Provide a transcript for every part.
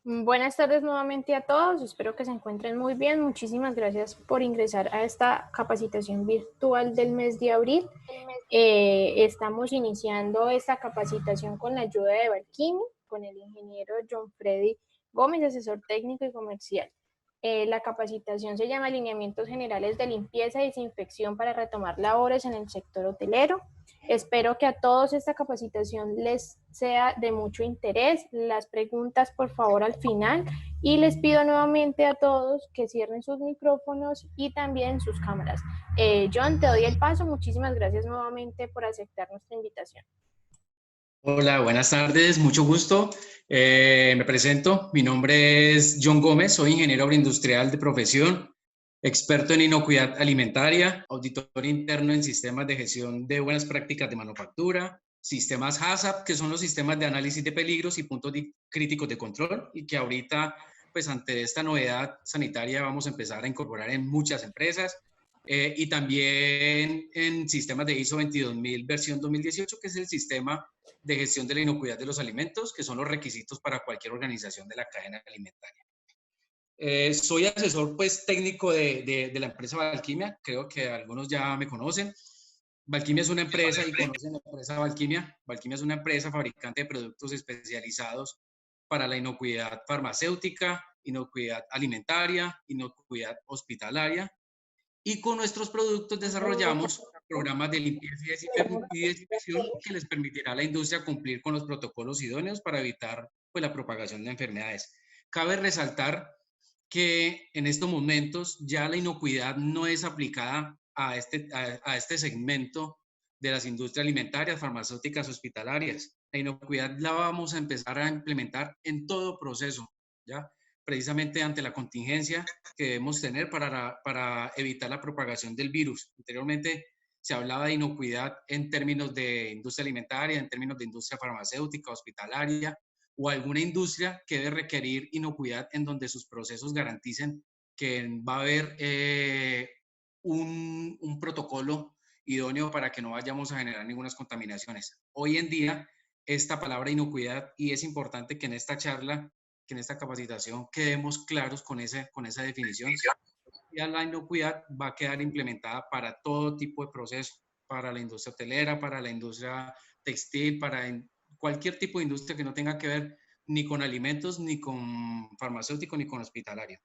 Buenas tardes nuevamente a todos, espero que se encuentren muy bien. Muchísimas gracias por ingresar a esta capacitación virtual del mes de abril. Estamos iniciando esta capacitación con la ayuda de Valquimi, con el ingeniero John Freddy Gómez, asesor técnico y comercial. La capacitación se llama Alineamientos Generales de Limpieza y Desinfección para retomar labores en el sector hotelero. Espero que a todos esta capacitación les sea de mucho interés. Las preguntas, por favor, al final. Y les pido nuevamente a todos que cierren sus micrófonos y también sus cámaras. John, te doy el paso. Muchísimas gracias nuevamente por aceptar nuestra invitación. Hola, buenas tardes, mucho gusto. Me presento, mi nombre es John Gómez, soy ingeniero agroindustrial de profesión, experto en inocuidad alimentaria, auditor interno en sistemas de gestión de buenas prácticas de manufactura, sistemas HACCP, que son los sistemas de análisis de peligros y puntos críticos de control, y que ahorita, pues ante esta novedad sanitaria, vamos a empezar a incorporar en muchas empresas. Y también en sistemas de ISO 22000 versión 2018, que es el sistema de gestión de la inocuidad de los alimentos, que son los requisitos para cualquier organización de la cadena alimentaria. Soy asesor pues, técnico de la empresa Valquimia, creo que algunos ya me conocen. Valquimia es una empresa, y conocen la empresa Valquimia. Valquimia es una empresa fabricante de productos especializados para la inocuidad farmacéutica, inocuidad alimentaria, inocuidad hospitalaria, y con nuestros productos desarrollamos programas de limpieza y desinfección que les permitirá a la industria cumplir con los protocolos idóneos para evitar pues, la propagación de enfermedades. Cabe resaltar que en estos momentos ya la inocuidad no es aplicada a este segmento de las industrias alimentarias, farmacéuticas, hospitalarias. La inocuidad la vamos a empezar a implementar en todo proceso, ¿ya? Precisamente ante la contingencia que debemos tener para evitar la propagación del virus. Anteriormente se hablaba de inocuidad en términos de industria alimentaria, en términos de industria farmacéutica, hospitalaria, o alguna industria que debe requerir inocuidad en donde sus procesos garanticen que va a haber un protocolo idóneo para que no vayamos a generar ninguna contaminaciones. Hoy en día, esta palabra inocuidad, y es importante que en esta charla, que en esta capacitación quedemos claros con esa definición. Ya la inocuidad va a quedar implementada para todo tipo de proceso, para la industria hotelera, para la industria textil, para cualquier tipo de industria que no tenga que ver ni con alimentos, ni con farmacéutico, ni con hospitalario.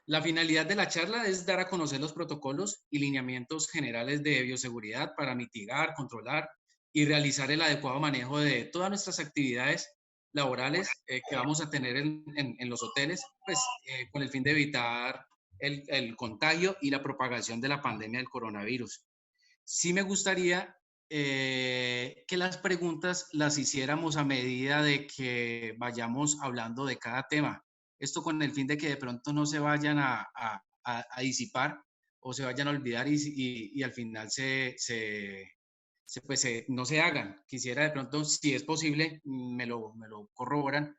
La finalidad de la charla es dar a conocer los protocolos y lineamientos generales de bioseguridad para mitigar, controlar y realizar el adecuado manejo de todas nuestras actividades laborales que vamos a tener en los hoteles, pues con el fin de evitar el contagio y la propagación de la pandemia del coronavirus. Sí me gustaría que las preguntas las hiciéramos a medida de que vayamos hablando de cada tema. Esto con el fin de que de pronto no se vayan a disipar o se vayan a olvidar y al final no se hagan. Quisiera de pronto, si es posible, me lo corroboran,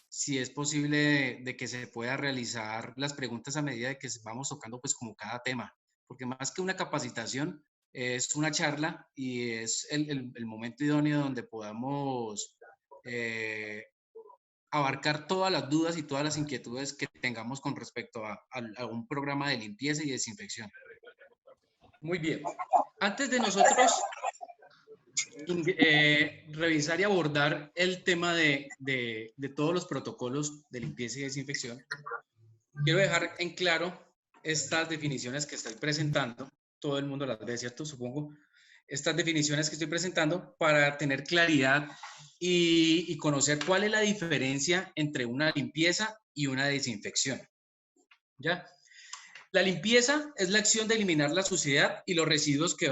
si es posible de que se pueda realizar las preguntas a medida de que vamos tocando pues como cada tema, porque más que una capacitación, es una charla y es el momento idóneo donde podamos abarcar todas las dudas y todas las inquietudes que tengamos con respecto a un programa de limpieza y desinfección. Muy bien. Antes de nosotros revisar y abordar el tema de todos los protocolos de limpieza y desinfección, quiero dejar en claro estas definiciones que estoy presentando. Todo el mundo las ve, ¿cierto? Supongo. Estas definiciones que estoy presentando para tener claridad y conocer cuál es la diferencia entre una limpieza y una desinfección. ¿Ya? La limpieza es la acción de eliminar la suciedad y los residuos que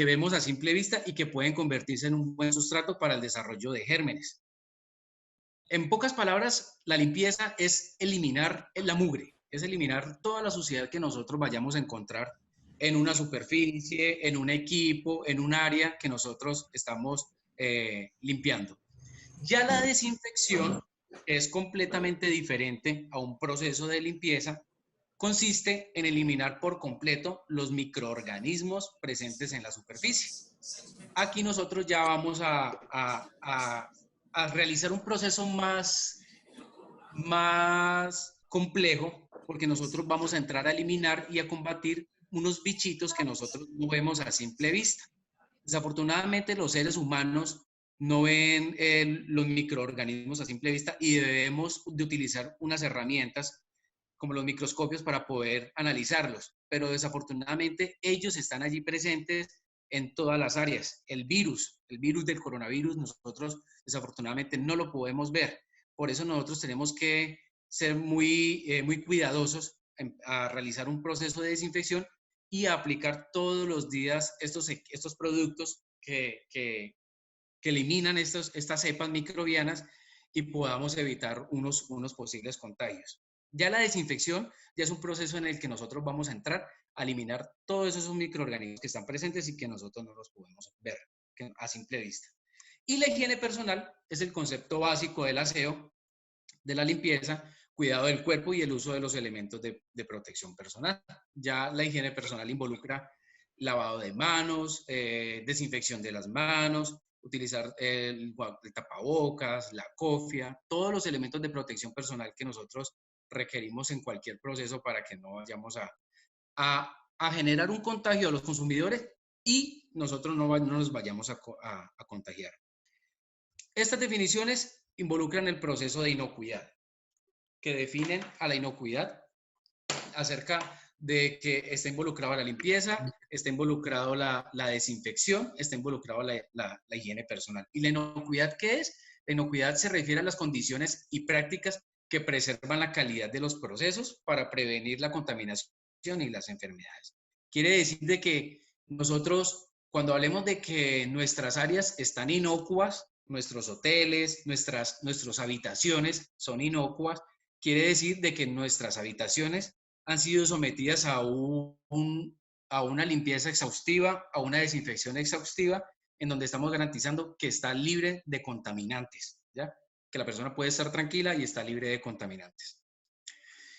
vemos a simple vista y que pueden convertirse en un buen sustrato para el desarrollo de gérmenes. En pocas palabras, la limpieza es eliminar la mugre, es eliminar toda la suciedad que nosotros vayamos a encontrar en una superficie, en un equipo, en un área que nosotros estamos limpiando. Ya la desinfección es completamente diferente a un proceso de limpieza. Consiste en eliminar por completo los microorganismos presentes en la superficie. Aquí nosotros ya vamos a realizar un proceso más más complejo, porque nosotros vamos a entrar a eliminar y a combatir unos bichitos que nosotros no vemos a simple vista. Desafortunadamente, los seres humanos no ven los microorganismos a simple vista y debemos de utilizar unas herramientas como los microscopios para poder analizarlos, pero desafortunadamente ellos están allí presentes en todas las áreas. El virus del coronavirus, nosotros desafortunadamente no lo podemos ver. Por eso nosotros tenemos que ser muy cuidadosos a realizar un proceso de desinfección y a aplicar todos los días estos productos que eliminan estas cepas microbianas y podamos evitar unos posibles contagios. Ya la desinfección ya es un proceso en el que nosotros vamos a entrar a eliminar todos esos microorganismos que están presentes y que nosotros no los podemos ver a simple vista. Y la higiene personal es el concepto básico del aseo, de la limpieza, cuidado del cuerpo y el uso de los elementos de protección personal. Ya la higiene personal involucra lavado de manos, desinfección de las manos, utilizar el tapabocas, la cofia, todos los elementos de protección personal que nosotros requerimos en cualquier proceso para que no vayamos a generar un contagio a los consumidores y nosotros no nos vayamos a contagiar. Estas definiciones involucran el proceso de inocuidad, que definen a la inocuidad acerca de que está involucrado la limpieza, está involucrado la desinfección, está involucrado la higiene personal. ¿Y la inocuidad qué es? La inocuidad se refiere a las condiciones y prácticas que preservan la calidad de los procesos para prevenir la contaminación y las enfermedades. Quiere decir de que nosotros, cuando hablemos de que nuestras áreas están inocuas, nuestros hoteles, nuestras habitaciones son inocuas, quiere decir de que nuestras habitaciones han sido sometidas a una limpieza exhaustiva, a una desinfección exhaustiva, en donde estamos garantizando que está libre de contaminantes, ¿ya? Que la persona puede estar tranquila y está libre de contaminantes.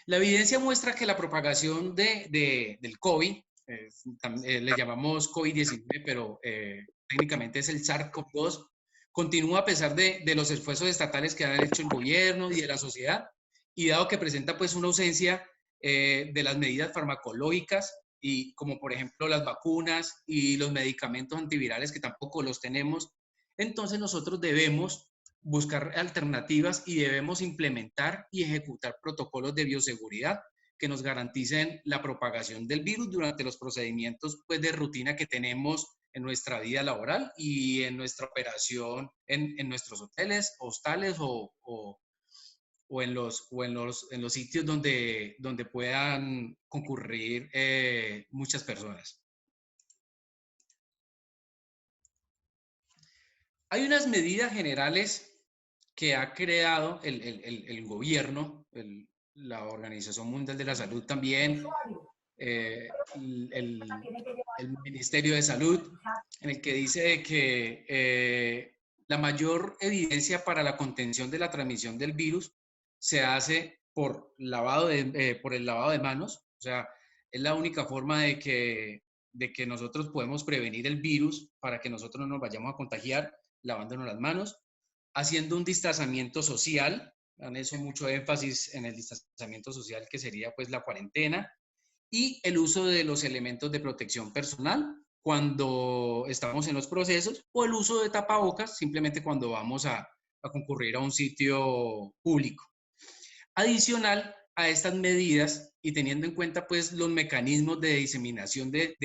La evidencia muestra que la propagación del COVID, le llamamos COVID-19, pero técnicamente es el SARS-CoV-2, continúa a pesar de los esfuerzos estatales que han hecho el gobierno y de la sociedad, y dado que presenta pues una ausencia de las medidas farmacológicas, y como por ejemplo las vacunas y los medicamentos antivirales que tampoco los tenemos, entonces nosotros debemos buscar alternativas y debemos implementar y ejecutar protocolos de bioseguridad que nos garanticen la propagación del virus durante los procedimientos pues, de rutina que tenemos en nuestra vida laboral y en nuestra operación en nuestros hoteles, hostales o en los sitios donde puedan concurrir muchas personas. Hay unas medidas generales que ha creado el gobierno, la Organización Mundial de la Salud también, el Ministerio de Salud, en el que dice que la mayor evidencia para la contención de la transmisión del virus se hace por el lavado de manos, o sea, es la única forma de que nosotros podemos prevenir el virus para que nosotros no nos vayamos a contagiar lavándonos las manos, haciendo un distanciamiento social, han hecho mucho énfasis en el distanciamiento social que sería pues la cuarentena, y el uso de los elementos de protección personal cuando estamos en los procesos, o el uso de tapabocas simplemente cuando vamos a concurrir a un sitio público. Adicional a estas medidas y teniendo en cuenta pues los mecanismos de diseminación del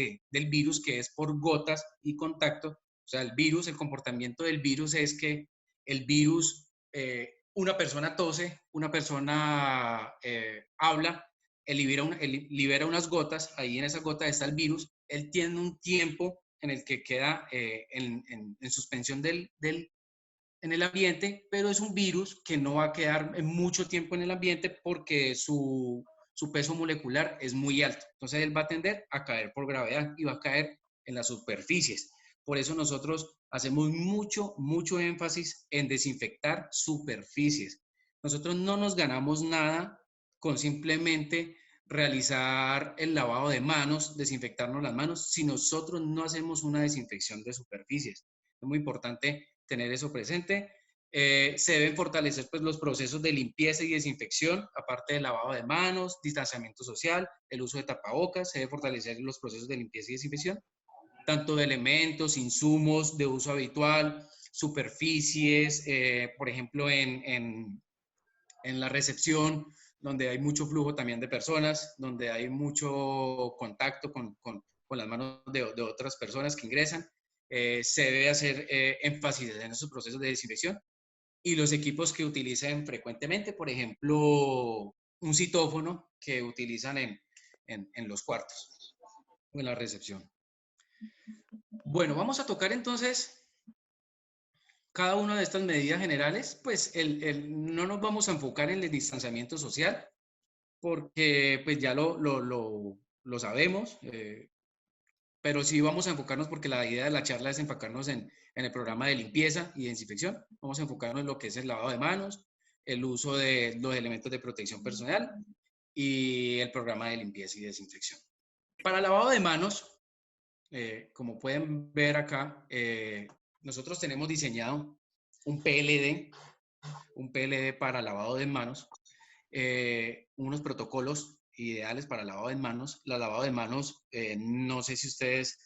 virus, que es por gotas y contacto, o sea, el comportamiento del virus es que el virus, una persona tose, una persona habla, él libera unas gotas, ahí en esas gotas está el virus, él tiene un tiempo en el que queda en suspensión en el ambiente, pero es un virus que no va a quedar mucho tiempo en el ambiente porque su peso molecular es muy alto. Entonces él va a tender a caer por gravedad y va a caer en las superficies. Por eso nosotros hacemos mucho énfasis en desinfectar superficies. Nosotros no nos ganamos nada con simplemente realizar el lavado de manos, desinfectarnos las manos, si nosotros no hacemos una desinfección de superficies. Es muy importante tener eso presente. Se deben fortalecer pues, los procesos de limpieza y desinfección, aparte del lavado de manos, distanciamiento social, el uso de tapabocas. Se deben fortalecer los procesos de limpieza y desinfección, tanto de elementos, insumos de uso habitual, superficies, por ejemplo, en la recepción, donde hay mucho flujo también de personas, donde hay mucho contacto con las manos de otras personas que ingresan. Se debe hacer énfasis en esos procesos de desinfección y los equipos que utilicen frecuentemente, por ejemplo, un citófono que utilizan en los cuartos o en la recepción. Bueno, vamos a tocar entonces cada una de estas medidas generales. Pues no nos vamos a enfocar en el distanciamiento social porque pues ya lo sabemos, pero sí vamos a enfocarnos porque la idea de la charla es enfocarnos en el programa de limpieza y desinfección. Vamos a enfocarnos en lo que es el lavado de manos, el uso de los elementos de protección personal y el programa de limpieza y desinfección. Para lavado de manos, como pueden ver acá, nosotros tenemos diseñado un PLD para lavado de manos, unos protocolos ideales para lavado de manos. La lavado de manos, no sé si ustedes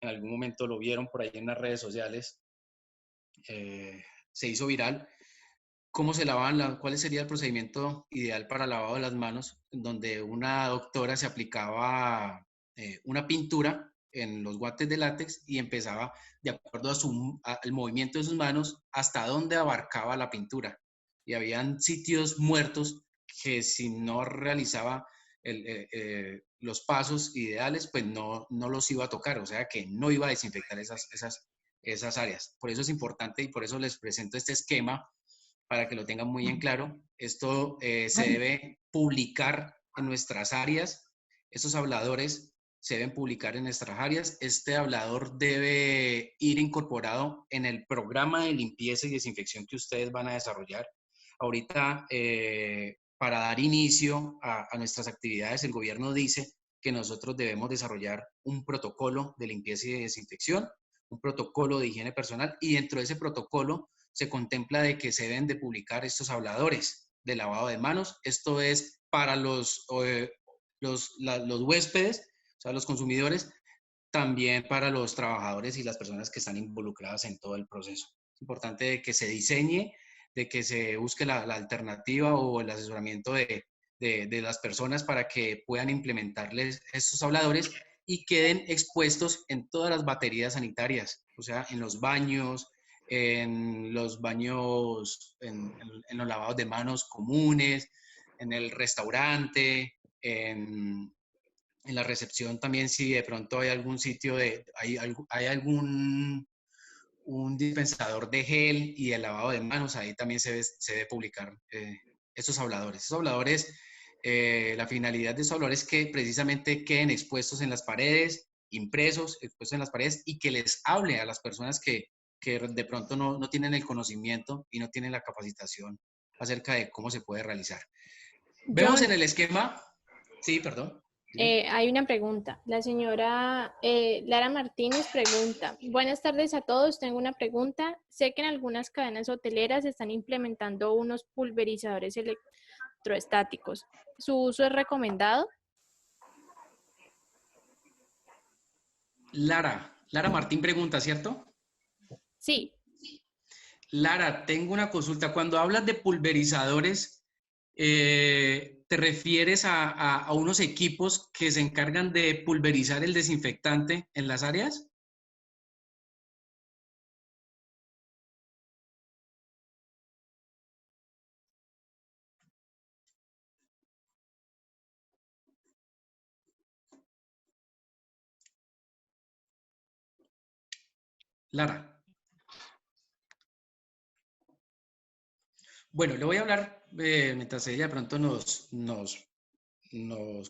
en algún momento lo vieron por ahí en las redes sociales, se hizo viral. ¿Cómo se lavaban cuál sería el procedimiento ideal para lavado de las manos? Donde una doctora se aplicaba una pintura en los guantes de látex y empezaba, de acuerdo al movimiento de sus manos, hasta dónde abarcaba la pintura. Y habían sitios muertos que si no realizaba los pasos ideales, pues no los iba a tocar, o sea que no iba a desinfectar esas áreas. Por eso es importante y por eso les presento este esquema para que lo tengan muy en claro. Esto se debe publicar en nuestras áreas. Estos habladores se deben publicar en nuestras áreas. Este hablador debe ir incorporado en el programa de limpieza y desinfección que ustedes van a desarrollar. Ahorita, para dar inicio a nuestras actividades, el gobierno dice que nosotros debemos desarrollar un protocolo de limpieza y de desinfección, un protocolo de higiene personal, y dentro de ese protocolo se contempla de que se deben de publicar estos habladores de lavado de manos. Esto es para los huéspedes, o sea, los consumidores, también para los trabajadores y las personas que están involucradas en todo el proceso. Es importante que se diseñe, de que se busque la alternativa o el asesoramiento de las personas para que puedan implementarles estos habladores y queden expuestos en todas las baterías sanitarias, o sea, en los baños, en los los lavados de manos comunes, en el restaurante, en la recepción también, si de pronto hay algún sitio hay algún un dispensador de gel y de lavado de manos, ahí también se debe publicar estos habladores. Estos habladores, la finalidad de estos habladores es que precisamente queden expuestos en las paredes, impresos, expuestos en las paredes y que les hable a las personas que de pronto no tienen el conocimiento y no tienen la capacitación acerca de cómo se puede realizar. Vemos John, en el esquema, sí, perdón. hay una pregunta. La señora Lara Martínez pregunta, buenas tardes a todos, tengo una pregunta. Sé que en algunas cadenas hoteleras están implementando unos pulverizadores electroestáticos. ¿Su uso es recomendado? Lara Martín pregunta, ¿cierto? Sí. Lara, tengo una consulta. Cuando hablas de pulverizadores, ¿te refieres a unos equipos que se encargan de pulverizar el desinfectante en las áreas? Lara. Bueno, le voy a hablar, mientras ella de pronto nos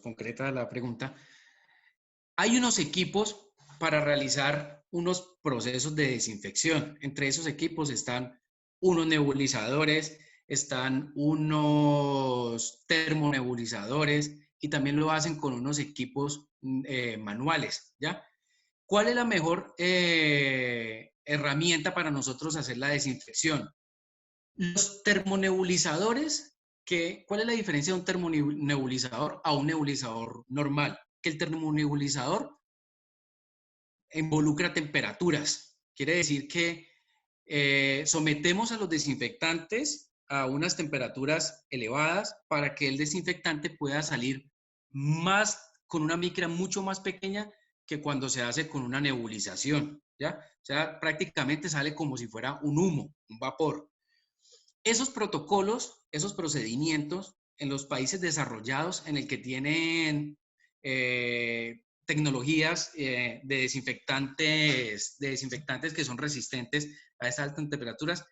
concreta la pregunta. Hay unos equipos para realizar unos procesos de desinfección. Entre esos equipos están unos nebulizadores, están unos termonebulizadores y también lo hacen con unos equipos manuales, ¿ya? ¿Cuál es la mejor herramienta para nosotros hacer la desinfección? Los termonebulizadores, ¿cuál es la diferencia de un termonebulizador a un nebulizador normal? Que el termonebulizador involucra temperaturas. Quiere decir que sometemos a los desinfectantes a unas temperaturas elevadas para que el desinfectante pueda salir más con una micra mucho más pequeña que cuando se hace con una nebulización, ¿ya? O sea, prácticamente sale como si fuera un humo, un vapor. Esos protocolos, esos procedimientos en los países desarrollados en el que tienen tecnologías de desinfectantes que son resistentes a esas altas temperaturas,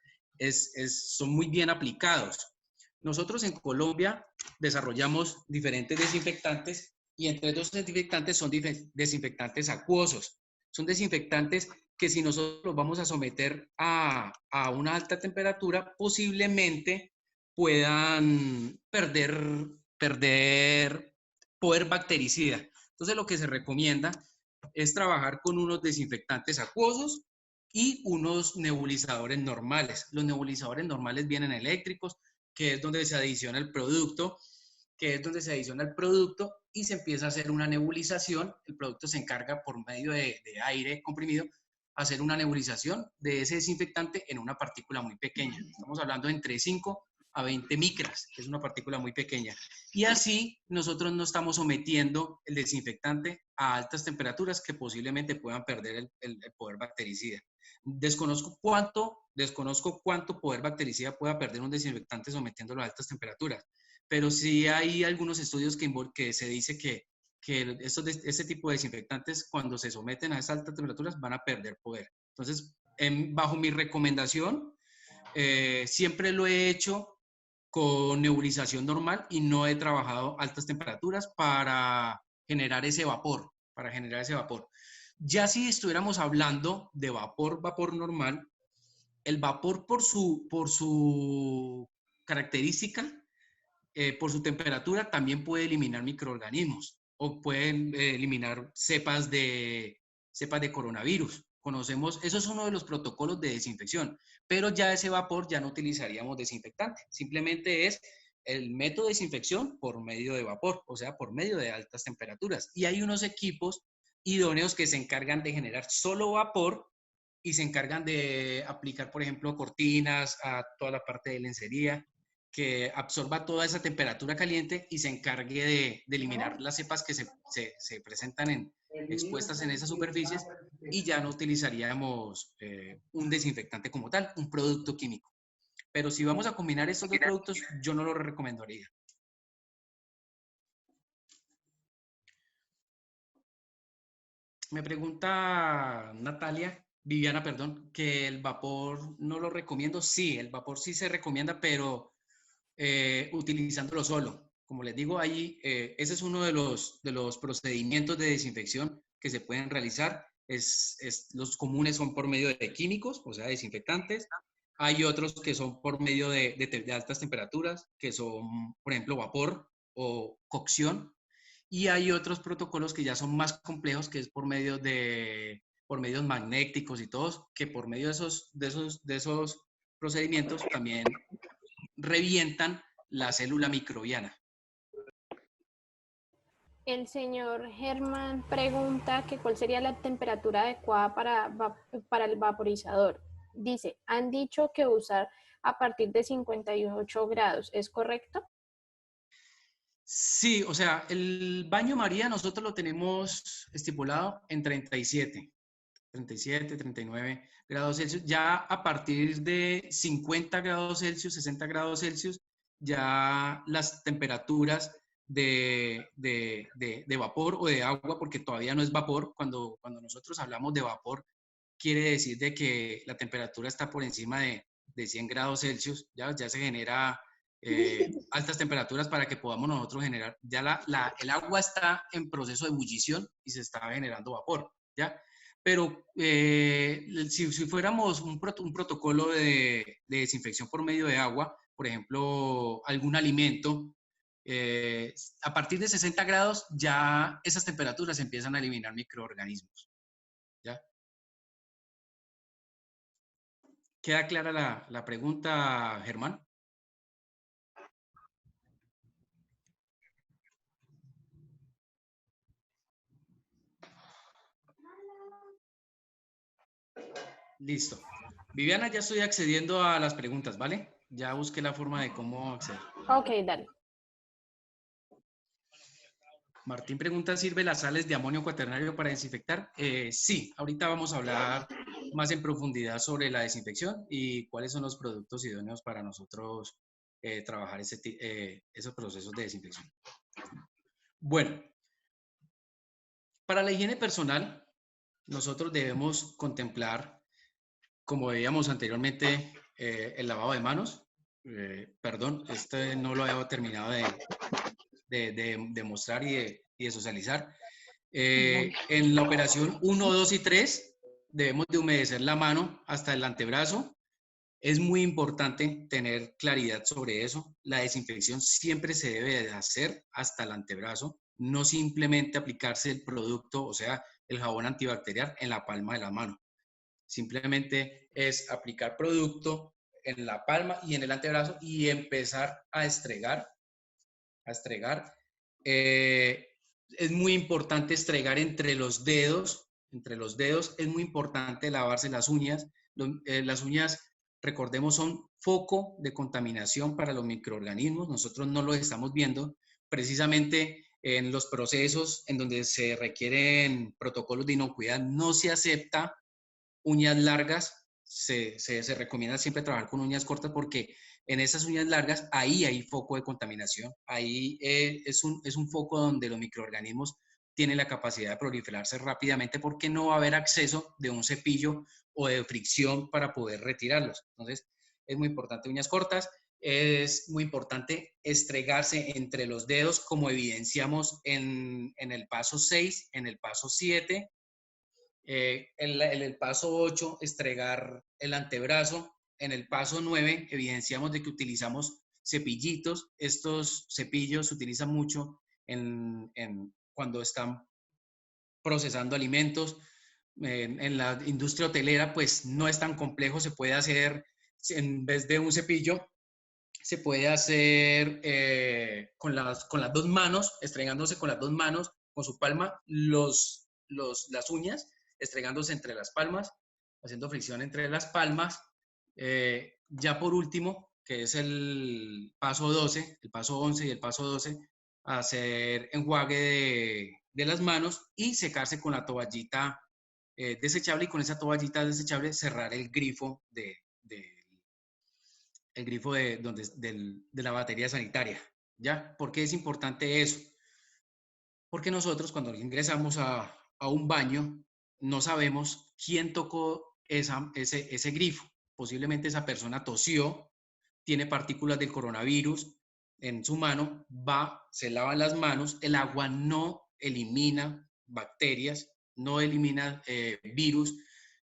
son muy bien aplicados. Nosotros en Colombia desarrollamos diferentes desinfectantes y entre esos desinfectantes son desinfectantes acuosos. Son desinfectantes que si nosotros los vamos a someter a una alta temperatura, posiblemente puedan perder poder bactericida. Entonces lo que se recomienda es trabajar con unos desinfectantes acuosos y unos nebulizadores normales. Los nebulizadores normales vienen eléctricos, que es donde se adiciona el producto, y se empieza a hacer una nebulización. El producto se encarga por medio de aire comprimido hacer una nebulización de ese desinfectante en una partícula muy pequeña. Estamos hablando de entre 5 a 20 micras, que es una partícula muy pequeña. Y así nosotros no estamos sometiendo el desinfectante a altas temperaturas que posiblemente puedan perder el poder bactericida. Desconozco cuánto poder bactericida pueda perder un desinfectante sometiéndolo a altas temperaturas, pero sí hay algunos estudios que se dice que este tipo de desinfectantes, cuando se someten a esas altas temperaturas, van a perder poder. Entonces, bajo mi recomendación, siempre lo he hecho con nebulización normal y no he trabajado altas temperaturas para generar ese vapor, Ya si estuviéramos hablando de vapor normal, el vapor por su característica, por su temperatura, también puede eliminar microorganismos o pueden eliminar cepas de coronavirus. Eso es uno de los protocolos de desinfección, pero ya ese vapor ya no utilizaríamos desinfectante, simplemente es el método de desinfección por medio de vapor, o sea, por medio de altas temperaturas. Y hay unos equipos idóneos que se encargan de generar solo vapor y se encargan de aplicar, por ejemplo, cortinas a toda la parte de lencería, que absorba toda esa temperatura caliente y se encargue de eliminar las cepas que se presentan expuestas en esas superficies, y ya no utilizaríamos un desinfectante como tal, un producto químico. Pero si vamos a combinar estos dos productos, yo no lo recomendaría. Me pregunta Viviana, perdón, que el vapor no lo recomiendo. Sí, el vapor sí se recomienda, pero utilizándolo solo. Como les digo, ahí ese es uno de los procedimientos de desinfección que se pueden realizar. Los comunes son por medio de químicos, o sea, desinfectantes. Hay otros que son por medio de altas temperaturas, que son, por ejemplo, vapor o cocción. Y hay otros protocolos que ya son más complejos, que es por medios magnéticos y todos, que por medio de esos procedimientos también revientan la célula microbiana. El señor Germán pregunta que cuál sería la temperatura adecuada para el vaporizador. Dice, han dicho que usar a partir de 58 grados, ¿es correcto? Sí, o sea, el baño María nosotros lo tenemos estipulado en 37, 39 grados Celsius. Ya a partir de 50 grados Celsius, 60 grados Celsius, ya las temperaturas de vapor o de agua, porque todavía no es vapor, cuando nosotros hablamos de vapor, quiere decir de que la temperatura está por encima de 100 grados Celsius, ya se genera altas temperaturas para que podamos nosotros generar, el agua está en proceso de ebullición y se está generando vapor, ¿ya? Pero si fuéramos un protocolo de desinfección por medio de agua, por ejemplo, algún alimento, a partir de 60 grados ya esas temperaturas empiezan a eliminar microorganismos, ¿ya? ¿Queda clara la pregunta, Germán? Listo. Viviana, ya estoy accediendo a las preguntas, ¿vale? Ya busqué la forma de cómo acceder. Ok, dale. Martín pregunta, ¿sirve las sales de amonio cuaternario para desinfectar? Sí, ahorita vamos a hablar más en profundidad sobre la desinfección y cuáles son los productos idóneos para nosotros trabajar esos procesos de desinfección. Bueno, para la higiene personal, nosotros debemos contemplar, como veíamos anteriormente, el lavado de manos. Perdón, este no lo había terminado de mostrar y de socializar. En la operación 1, 2 y 3 debemos de humedecer la mano hasta el antebrazo. Es muy importante tener claridad sobre eso. La desinfección siempre se debe de hacer hasta el antebrazo, no simplemente aplicarse el producto, o sea, el jabón antibacterial en la palma de la mano. Simplemente es aplicar producto en la palma y en el antebrazo y empezar a estregar, a estregar. Es muy importante estregar entre los dedos es muy importante lavarse las uñas. Las uñas, recordemos, son foco de contaminación para los microorganismos. Nosotros no lo estamos viendo precisamente en los procesos en donde se requieren protocolos de inocuidad. No se acepta uñas largas, se recomienda siempre trabajar con uñas cortas porque en esas uñas largas, ahí hay foco de contaminación, ahí es un foco donde los microorganismos tienen la capacidad de proliferarse rápidamente porque no va a haber acceso de un cepillo o de fricción para poder retirarlos. Entonces, es muy importante uñas cortas, es muy importante estregarse entre los dedos como evidenciamos en el paso 6, en el paso 7, en el paso 8, estregar el antebrazo. En el paso 9, evidenciamos de que utilizamos cepillitos. Estos cepillos se utilizan mucho cuando están procesando alimentos. En la industria hotelera, pues no es tan complejo, se puede hacer, en vez de un cepillo, se puede hacer con las dos manos, estregándose con las dos manos, con su palma, las uñas, estregándose entre las palmas, haciendo fricción entre las palmas. Ya por último, que es el paso 12, el paso 11 y el paso 12, hacer enjuague de las manos y secarse con la toallita desechable y con esa toallita desechable cerrar el grifo el grifo de la batería sanitaria. ¿Ya? ¿Por qué es importante eso? Porque nosotros cuando ingresamos a un baño no sabemos quién tocó ese grifo. Posiblemente esa persona tosió, tiene partículas del coronavirus en su mano, va, se lava las manos, el agua no elimina bacterias, no elimina virus,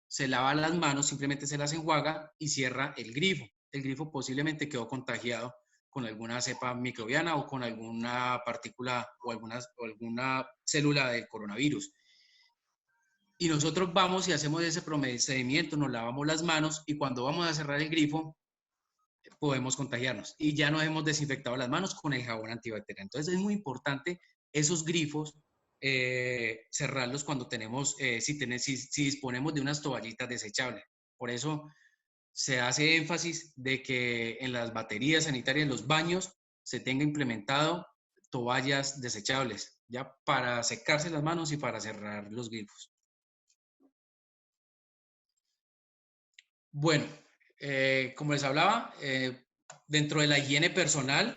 se lava las manos, simplemente se las enjuaga y cierra el grifo. El grifo posiblemente quedó contagiado con alguna cepa microbiana o con alguna partícula o alguna célula del coronavirus. Y nosotros vamos y hacemos ese procedimiento, nos lavamos las manos y cuando vamos a cerrar el grifo podemos contagiarnos. Y ya nos hemos desinfectado las manos con el jabón antibacterial. Entonces es muy importante esos grifos cerrarlos cuando tenemos, si disponemos de unas toallitas desechables. Por eso se hace énfasis de que en las baterías sanitarias, en los baños, se tenga implementado toallas desechables, ya para secarse las manos y para cerrar los grifos. Bueno, como les hablaba, dentro de la higiene personal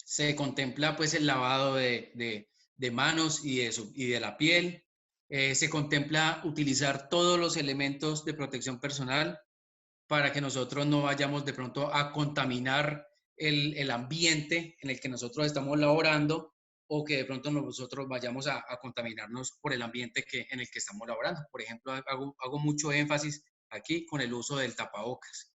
se contempla pues el lavado de manos y de la piel. Se contempla utilizar todos los elementos de protección personal para que nosotros no vayamos de pronto a contaminar el ambiente en el que nosotros estamos laborando o que de pronto nosotros vayamos a contaminarnos por el ambiente en el que estamos laborando. Por ejemplo, hago mucho énfasis aquí con el uso del tapabocas.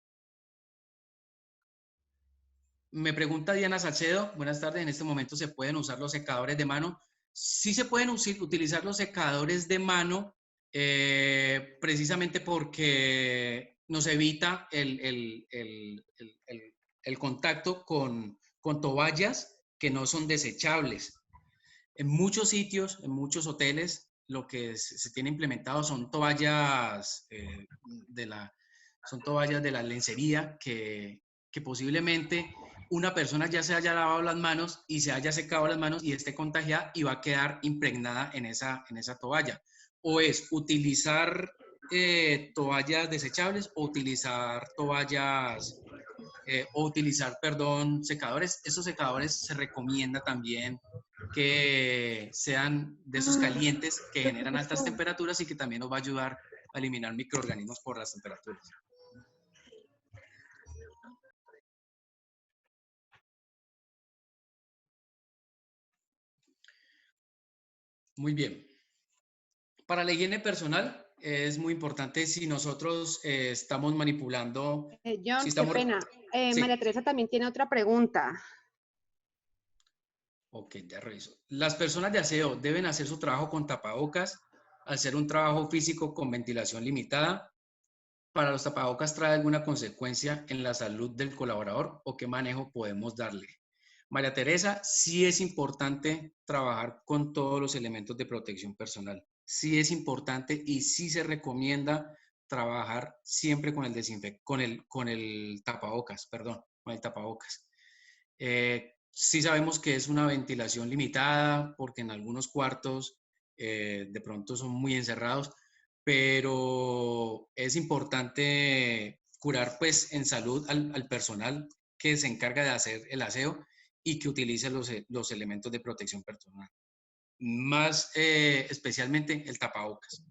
Me pregunta Diana Salcedo, buenas tardes, en este momento ¿se pueden usar los secadores de mano? Sí se pueden utilizar los secadores de mano precisamente porque nos evita el contacto con toallas que no son desechables. En muchos sitios, en muchos hoteles, lo que se tiene implementado son toallas, son toallas de la lencería que posiblemente una persona ya se haya lavado las manos y se haya secado las manos y esté contagiada y va a quedar impregnada en esa toalla. O es utilizar toallas desechables o utilizar perdón, secadores. Esos secadores se recomienda también que sean de esos calientes que generan altas temperaturas y que también nos va a ayudar a eliminar microorganismos por las temperaturas. Muy bien. Para la higiene personal es muy importante si nosotros estamos manipulando. John, si estamos, qué pena. sí. María Teresa también tiene otra pregunta. Ok, ya reviso. Las personas de aseo deben hacer su trabajo con tapabocas, al ser un trabajo físico con ventilación limitada. ¿Para los tapabocas trae alguna consecuencia en la salud del colaborador o qué manejo podemos darle? María Teresa, sí es importante trabajar con todos los elementos de protección personal. Sí es importante y sí se recomienda trabajar siempre con con el tapabocas, perdón, con el tapabocas. Sí sabemos que es una ventilación limitada porque en algunos cuartos de pronto son muy encerrados, pero es importante curar pues en salud al personal que se encarga de hacer el aseo y que utilice los elementos de protección personal. Más especialmente el tapabocas.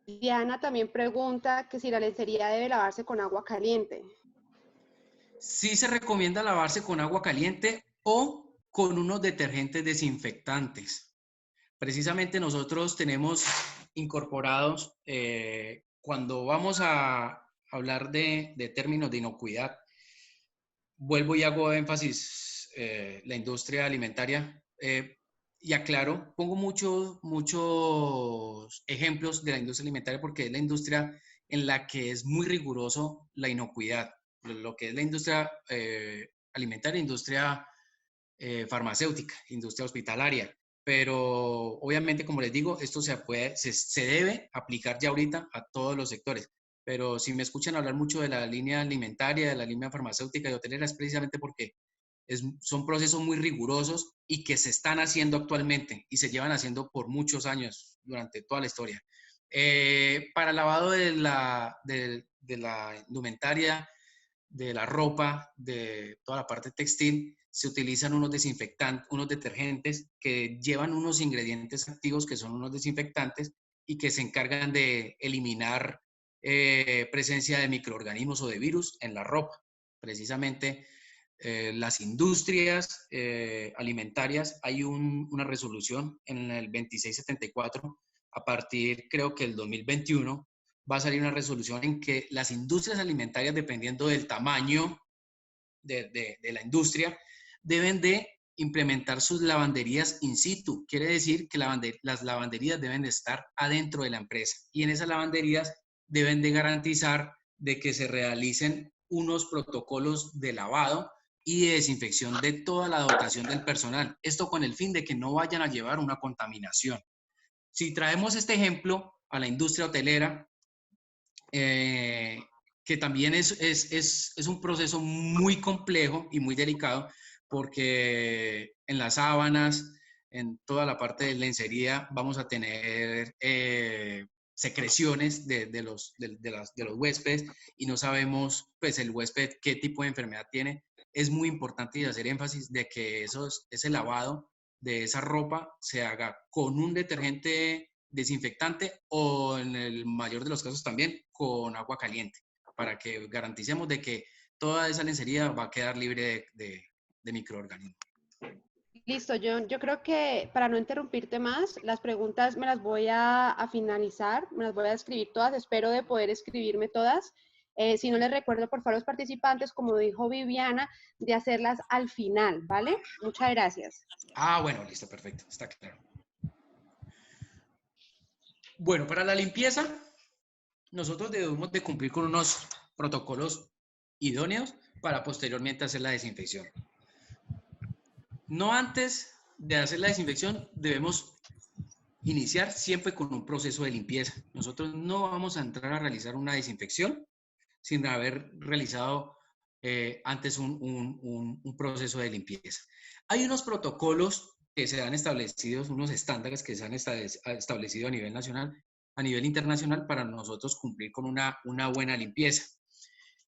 Diana también pregunta que si la lencería debe lavarse con agua caliente. Sí se recomienda lavarse con agua caliente o con unos detergentes desinfectantes. Precisamente nosotros tenemos incorporados, cuando vamos a hablar de términos de inocuidad, vuelvo y hago énfasis, la industria alimentaria, y aclaro, pongo muchos ejemplos de la industria alimentaria porque es la industria en la que es muy riguroso la inocuidad. Lo que es la industria alimentaria, industria farmacéutica, industria hospitalaria. Pero obviamente, como les digo, esto se debe aplicar ya ahorita a todos los sectores. Pero si me escuchan hablar mucho de la línea alimentaria, de la línea farmacéutica y hotelera, es precisamente porque son procesos muy rigurosos y que se están haciendo actualmente y se llevan haciendo por muchos años durante toda la historia. Para el lavado de la indumentaria, de la ropa, de toda la parte textil, se utilizan unos desinfectantes, unos detergentes que llevan unos ingredientes activos que son unos desinfectantes y que se encargan de eliminar presencia de microorganismos o de virus en la ropa. Precisamente las industrias alimentarias, hay una resolución en el 2674, a partir creo que el 2021, va a salir una resolución en que las industrias alimentarias, dependiendo del tamaño de la industria, deben de implementar sus lavanderías in situ. Quiere decir que las lavanderías deben de estar adentro de la empresa y en esas lavanderías deben de garantizar de que se realicen unos protocolos de lavado y de desinfección de toda la dotación del personal. Esto con el fin de que no vayan a llevar una contaminación. Si traemos este ejemplo a la industria hotelera, que también es un proceso muy complejo y muy delicado, porque en las sábanas, en toda la parte de lencería, vamos a tener secreciones de los huéspedes y no sabemos, pues, el huésped qué tipo de enfermedad tiene. Es muy importante hacer énfasis de que ese lavado de esa ropa se haga con un detergente desinfectante o en el mayor de los casos también con agua caliente, para que garanticemos de que toda esa lencería va a quedar libre de microorganismos. Listo, John. Yo creo que para no interrumpirte más, las preguntas me las voy a finalizar, me las voy a escribir todas, espero de poder escribirme todas. Si no les recuerdo, por favor, los participantes, como dijo Viviana, de hacerlas al final, ¿vale? Muchas gracias. Ah, bueno, listo, perfecto, está claro. Bueno, para la limpieza, nosotros debemos de cumplir con unos protocolos idóneos para posteriormente hacer la desinfección. No antes de hacer la desinfección debemos iniciar siempre con un proceso de limpieza. Nosotros no vamos a entrar a realizar una desinfección sin haber realizado antes un proceso de limpieza. Hay unos protocolos que se han establecido, unos estándares que se han establecido a nivel nacional, a nivel internacional, para nosotros cumplir con una buena limpieza.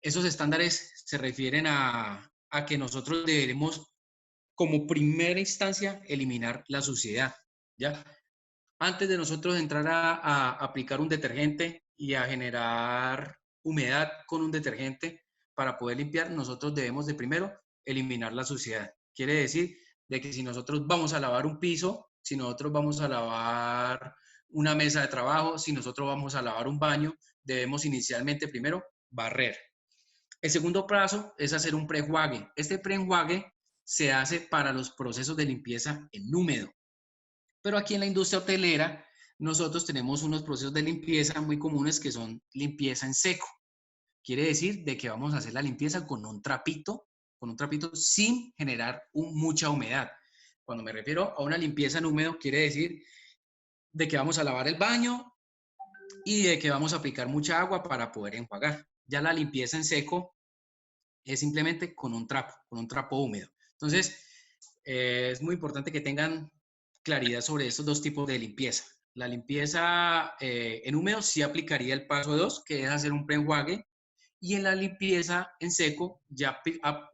Esos estándares se refieren a que nosotros debemos, como primera instancia, eliminar la suciedad, ¿ya? Antes de nosotros entrar a aplicar un detergente y a generar humedad con un detergente para poder limpiar, nosotros debemos de primero eliminar la suciedad. Quiere decir de que si nosotros vamos a lavar un piso, si nosotros vamos a lavar una mesa de trabajo, si nosotros vamos a lavar un baño, debemos inicialmente primero barrer. El segundo paso es hacer un preenjuague. Este preenjuague se hace para los procesos de limpieza en húmedo. Pero aquí en la industria hotelera, nosotros tenemos unos procesos de limpieza muy comunes que son limpieza en seco. Quiere decir de que vamos a hacer la limpieza con un trapito sin generar mucha humedad. Cuando me refiero a una limpieza en húmedo, quiere decir de que vamos a lavar el baño y de que vamos a aplicar mucha agua para poder enjuagar. Ya la limpieza en seco es simplemente con un trapo húmedo. Entonces, es muy importante que tengan claridad sobre estos dos tipos de limpieza. La limpieza en húmedo sí aplicaría el paso 2, que es hacer un preenjuague, y en la limpieza en seco ya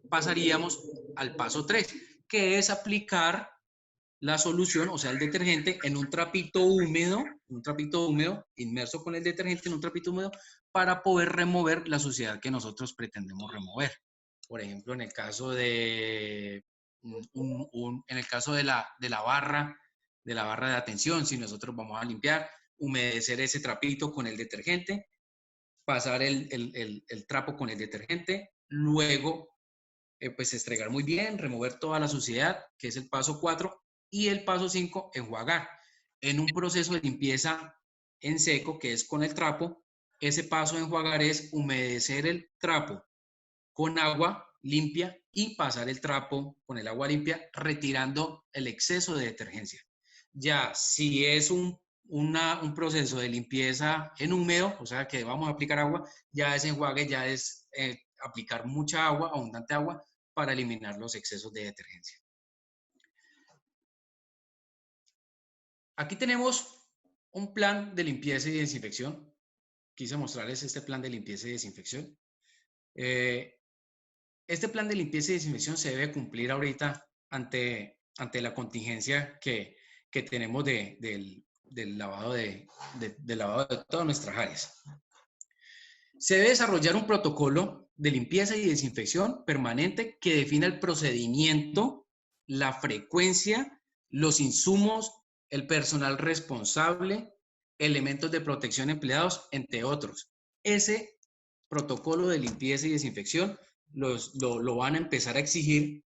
pasaríamos al paso 3, que es aplicar la solución, o sea, el detergente, en un trapito húmedo, inmerso con el detergente en un trapito húmedo, para poder remover la suciedad que nosotros pretendemos remover. Por ejemplo, en el caso de la barra de atención, si nosotros vamos a limpiar, humedecer ese trapito con el detergente, pasar el trapo con el detergente, luego pues estregar muy bien, remover toda la suciedad, que es el paso 4, y el paso 5, enjuagar. En un proceso de limpieza en seco, que es con el trapo, ese paso de enjuagar es humedecer el trapo con agua limpia y pasar el trapo con el agua limpia, retirando el exceso de detergencia. Ya si es un proceso de limpieza en húmedo, o sea que vamos a aplicar agua, ya ese enjuague ya es aplicar mucha agua, abundante agua, para eliminar los excesos de detergencia. Aquí tenemos un plan de limpieza y desinfección. Quise mostrarles este plan de limpieza y desinfección. Este plan de limpieza y desinfección se debe cumplir ahorita ante la contingencia que tenemos del lavado de todas nuestras áreas. Se debe desarrollar un protocolo de limpieza y desinfección permanente que defina el procedimiento, la frecuencia, los insumos, el personal responsable, elementos de protección empleados, entre otros. Ese protocolo de limpieza y desinfección lo van a empezar a exigir,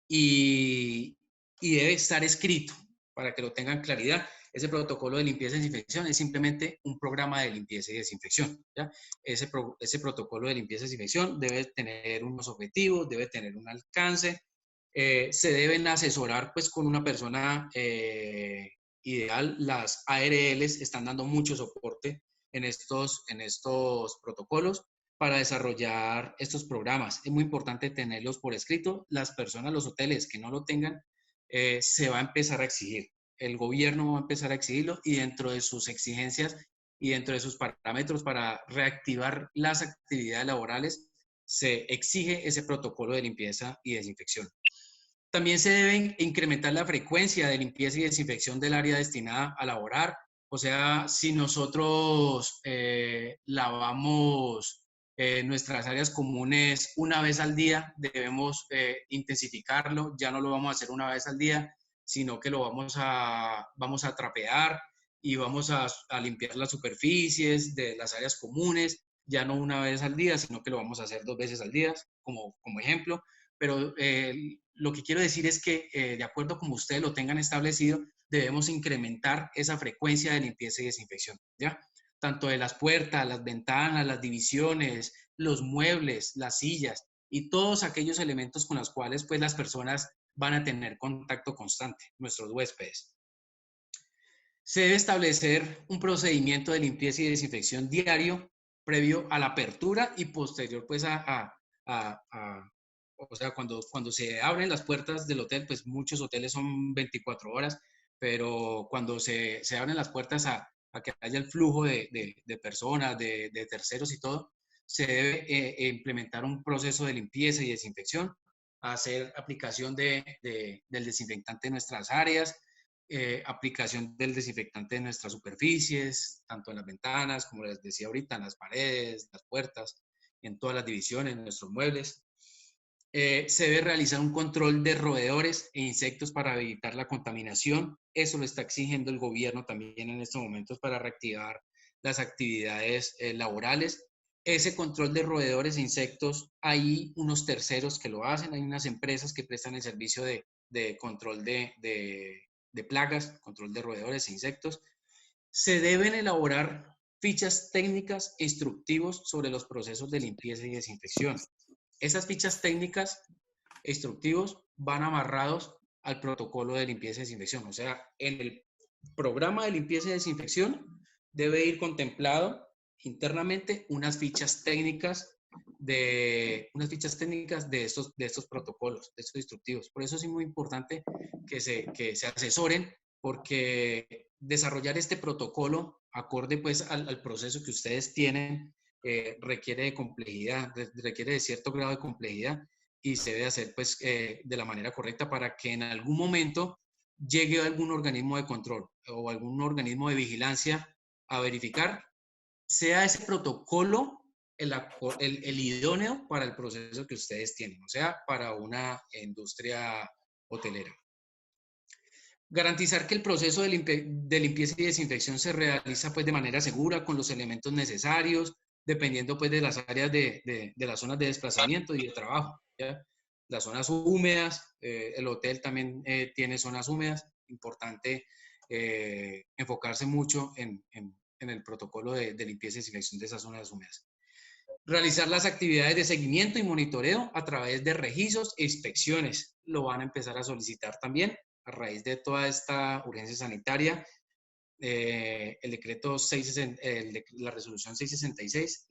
y debe estar escrito para que lo tengan claridad. Ese protocolo de limpieza y desinfección es simplemente un programa de limpieza y desinfección, ¿ya? Ese protocolo de limpieza y desinfección debe tener unos objetivos, debe tener un alcance, se deben asesorar pues con una persona ideal. Las ARLs están dando mucho soporte en estos protocolos para desarrollar estos programas. Es muy importante tenerlos por escrito. Las personas, los hoteles que no lo tengan, se va a empezar a exigir. El gobierno va a empezar a exigirlo, y dentro de sus exigencias y dentro de sus parámetros para reactivar las actividades laborales, se exige ese protocolo de limpieza y desinfección. También se debe incrementar la frecuencia de limpieza y desinfección del área destinada a laborar. O sea, si nosotros lavamos nuestras áreas comunes una vez al día, debemos intensificarlo. Ya no lo vamos a hacer una vez al día, sino que lo vamos a trapear y vamos a limpiar las superficies de las áreas comunes, ya no una vez al día, sino que lo vamos a hacer 2 veces al día, como ejemplo. Pero lo que quiero decir es que, de acuerdo como ustedes lo tengan establecido, debemos incrementar esa frecuencia de limpieza y desinfección, ¿ya? tanto de las puertas, las ventanas, las divisiones, los muebles, las sillas y todos aquellos elementos con los cuales pues las personas van a tener contacto constante, nuestros huéspedes. Se debe establecer un procedimiento de limpieza y desinfección diario previo a la apertura y posterior pues o sea, cuando se abren las puertas del hotel, pues muchos hoteles son 24 horas, pero cuando se abren las puertas a que haya el flujo de personas, de terceros y todo, se debe implementar un proceso de limpieza y desinfección, hacer aplicación del desinfectante en nuestras áreas, aplicación del desinfectante en nuestras superficies, tanto en las ventanas, como les decía ahorita, en las paredes, las puertas, en todas las divisiones, en nuestros muebles. Se debe realizar un control de roedores e insectos para evitar la contaminación. Eso lo está exigiendo el gobierno también en estos momentos para reactivar las actividades laborales. Ese control de roedores e insectos, hay unos terceros que lo hacen, hay unas empresas que prestan el servicio de control de plagas, control de roedores e insectos. Se deben elaborar fichas técnicas e instructivos sobre los procesos de limpieza y desinfección. Esas fichas técnicas e instructivos van amarrados al protocolo de limpieza y desinfección. O sea, en el programa de limpieza y desinfección debe ir contemplado internamente unas fichas técnicas de estos protocolos, de estos instructivos. Por eso es muy importante que se asesoren, porque desarrollar este protocolo acorde pues al proceso que ustedes tienen requiere de complejidad, requiere de cierto grado de complejidad y se debe hacer pues de la manera correcta para que en algún momento llegue algún organismo de control o algún organismo de vigilancia a verificar, sea ese protocolo el idóneo para el proceso que ustedes tienen, o sea, para una industria hotelera. Garantizar que el proceso de limpieza y desinfección se realiza pues de manera segura, con los elementos necesarios, dependiendo pues de las áreas de las zonas de desplazamiento y de trabajo, ¿ya? Las zonas húmedas, el hotel también tiene zonas húmedas, importante enfocarse mucho en el protocolo de limpieza y desinfección de esas zonas húmedas. Realizar las actividades de seguimiento y monitoreo a través de registros e inspecciones. Lo van a empezar a solicitar también a raíz de toda esta urgencia sanitaria. El decreto 660, la resolución 666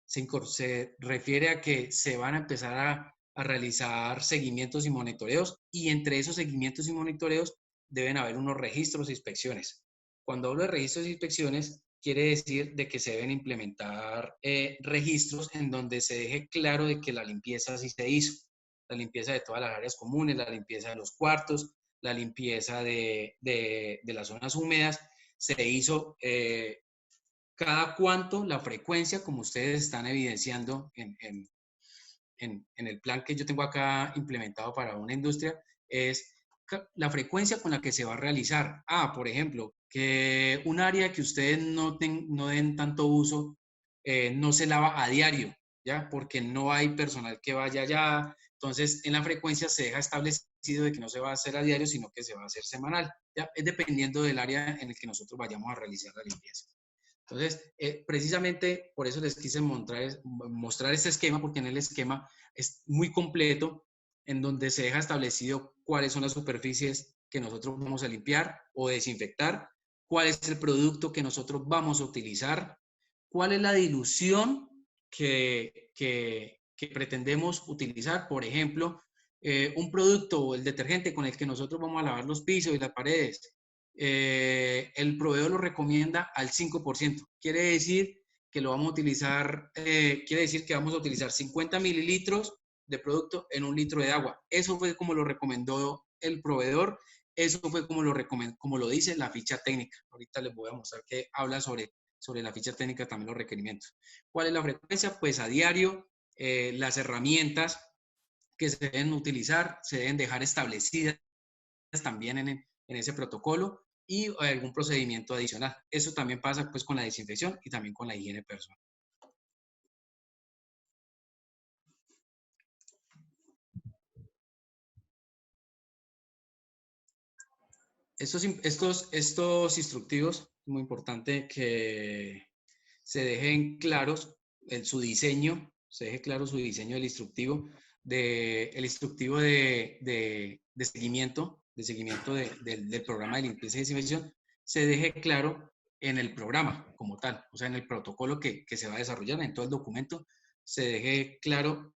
se refiere a que se van a empezar a realizar seguimientos y monitoreos, y entre esos seguimientos y monitoreos deben haber unos registros e inspecciones. Cuando hablo de registros e inspecciones, quiere decir de que se deben implementar registros en donde se deje claro de que la limpieza sí se hizo, la limpieza de todas las áreas comunes, la limpieza de los cuartos, la limpieza de las zonas húmedas, se hizo cada cuánto, la frecuencia, como ustedes están evidenciando en el plan que yo tengo acá implementado para una industria, es la frecuencia con la que se va a realizar. Por ejemplo, que un área que ustedes no den tanto uso, no se lava a diario, ¿ya? Porque no hay personal que vaya allá. Entonces, en la frecuencia se deja establecido de que no se va a hacer a diario, sino que se va a hacer semanal, ¿ya? Es dependiendo del área en el que nosotros vayamos a realizar la limpieza. Entonces, precisamente por eso les quise mostrar este esquema, porque en el esquema es muy completo, en donde se deja establecido cuáles son las superficies que nosotros vamos a limpiar o desinfectar, cuál es el producto que nosotros vamos a utilizar, cuál es la dilución que pretendemos utilizar. Por ejemplo, un producto o el detergente con el que nosotros vamos a lavar los pisos y las paredes, el proveedor lo recomienda al 5%. Quiere decir que lo vamos a utilizar, quiere decir que vamos a utilizar 50 mililitros de producto en 1 litro de agua. Eso fue como lo recomendó el proveedor, eso fue como lo dice la ficha técnica. Ahorita les voy a mostrar que habla sobre la ficha técnica también los requerimientos. ¿Cuál es la frecuencia? Pues a diario. Las herramientas que se deben utilizar se deben dejar establecidas también en ese protocolo, y algún procedimiento adicional. Eso también pasa pues con la desinfección y también con la higiene personal. Estos instructivos muy importante que se dejen claros su diseño, se deje claro su diseño del instructivo, el instructivo de seguimiento, del programa de limpieza y desinfección, se deje claro en el programa como tal, o sea, en el protocolo que se va a desarrollar, en todo el documento, se deje claro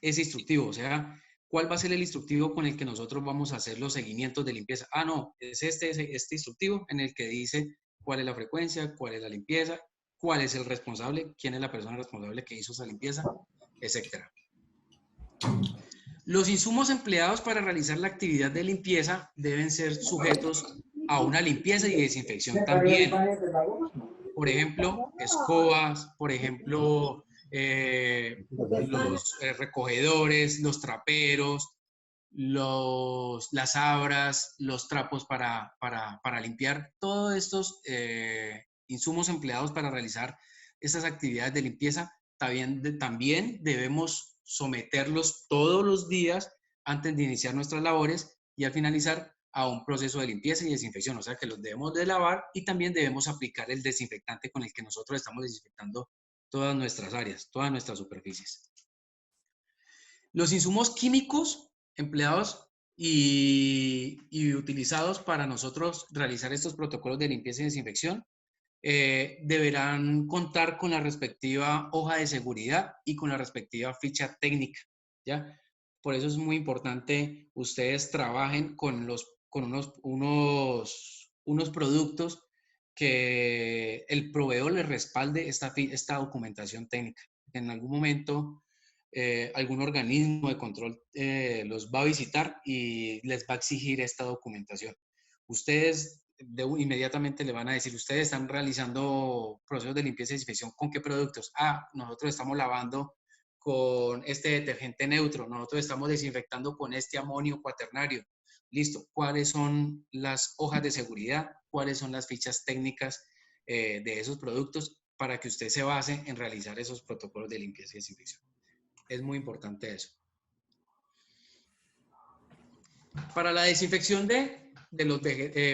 ese instructivo, o sea, ¿cuál va a ser el instructivo con el que nosotros vamos a hacer los seguimientos de limpieza? Ah, no, es este instructivo en el que dice cuál es la frecuencia, cuál es la limpieza, cuál es el responsable, quién es la persona responsable que hizo esa limpieza, etcétera. Los insumos empleados para realizar la actividad de limpieza deben ser sujetos a una limpieza y desinfección también. Por ejemplo, escobas, por ejemplo, los recogedores, los traperos, las sabras, los trapos para limpiar, todos estos insumos empleados para realizar estas actividades de limpieza, también debemos someterlos todos los días antes de iniciar nuestras labores y al finalizar a un proceso de limpieza y desinfección, o sea que los debemos de lavar y también debemos aplicar el desinfectante con el que nosotros estamos desinfectando todas nuestras áreas, todas nuestras superficies. Los insumos químicos empleados y utilizados para nosotros realizar estos protocolos de limpieza y desinfección deberán contar con la respectiva hoja de seguridad y con la respectiva ficha técnica, ¿ya? Por eso es muy importante ustedes trabajen con unos productos que el proveedor les respalde esta documentación técnica. En algún momento algún organismo de control los va a visitar y les va a exigir esta documentación. Ustedes inmediatamente le van a decir, ustedes están realizando procesos de limpieza y desinfección, ¿con qué productos? Ah, nosotros estamos lavando con este detergente neutro, nosotros estamos desinfectando con este amonio cuaternario. Listo, ¿cuáles son las hojas de seguridad? ¿Cuáles son las fichas técnicas de esos productos para que usted se base en realizar esos protocolos de limpieza y desinfección? Es muy importante eso. Para la desinfección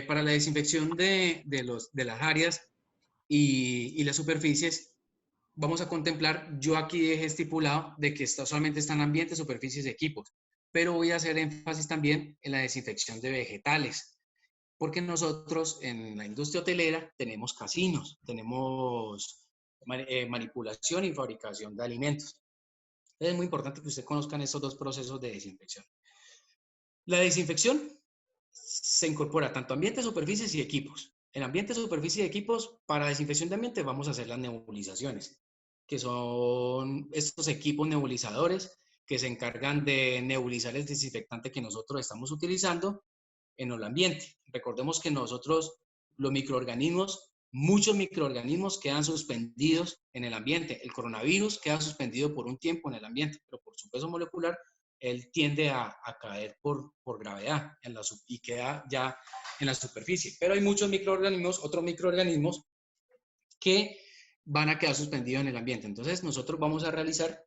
para la desinfección de las áreas y las superficies, vamos a contemplar, yo aquí dejé estipulado de que solamente están ambientes, superficies y equipos, pero voy a hacer énfasis también en la desinfección de vegetales, porque nosotros en la industria hotelera tenemos casinos, tenemos manipulación y fabricación de alimentos. Es muy importante que ustedes conozcan estos dos procesos de desinfección. La desinfección se incorpora tanto ambiente, superficies y equipos. En ambiente, superficie y equipos, para desinfección de ambiente vamos a hacer las nebulizaciones, que son estos equipos nebulizadores que se encargan de nebulizar el desinfectante que nosotros estamos utilizando en el ambiente. Recordemos que nosotros, los microorganismos, muchos microorganismos quedan suspendidos en el ambiente. El coronavirus queda suspendido por un tiempo en el ambiente, pero por su peso molecular, él tiende a caer por gravedad y queda ya en la superficie. Pero hay muchos microorganismos, otros microorganismos, que van a quedar suspendidos en el ambiente. Entonces, nosotros vamos a realizar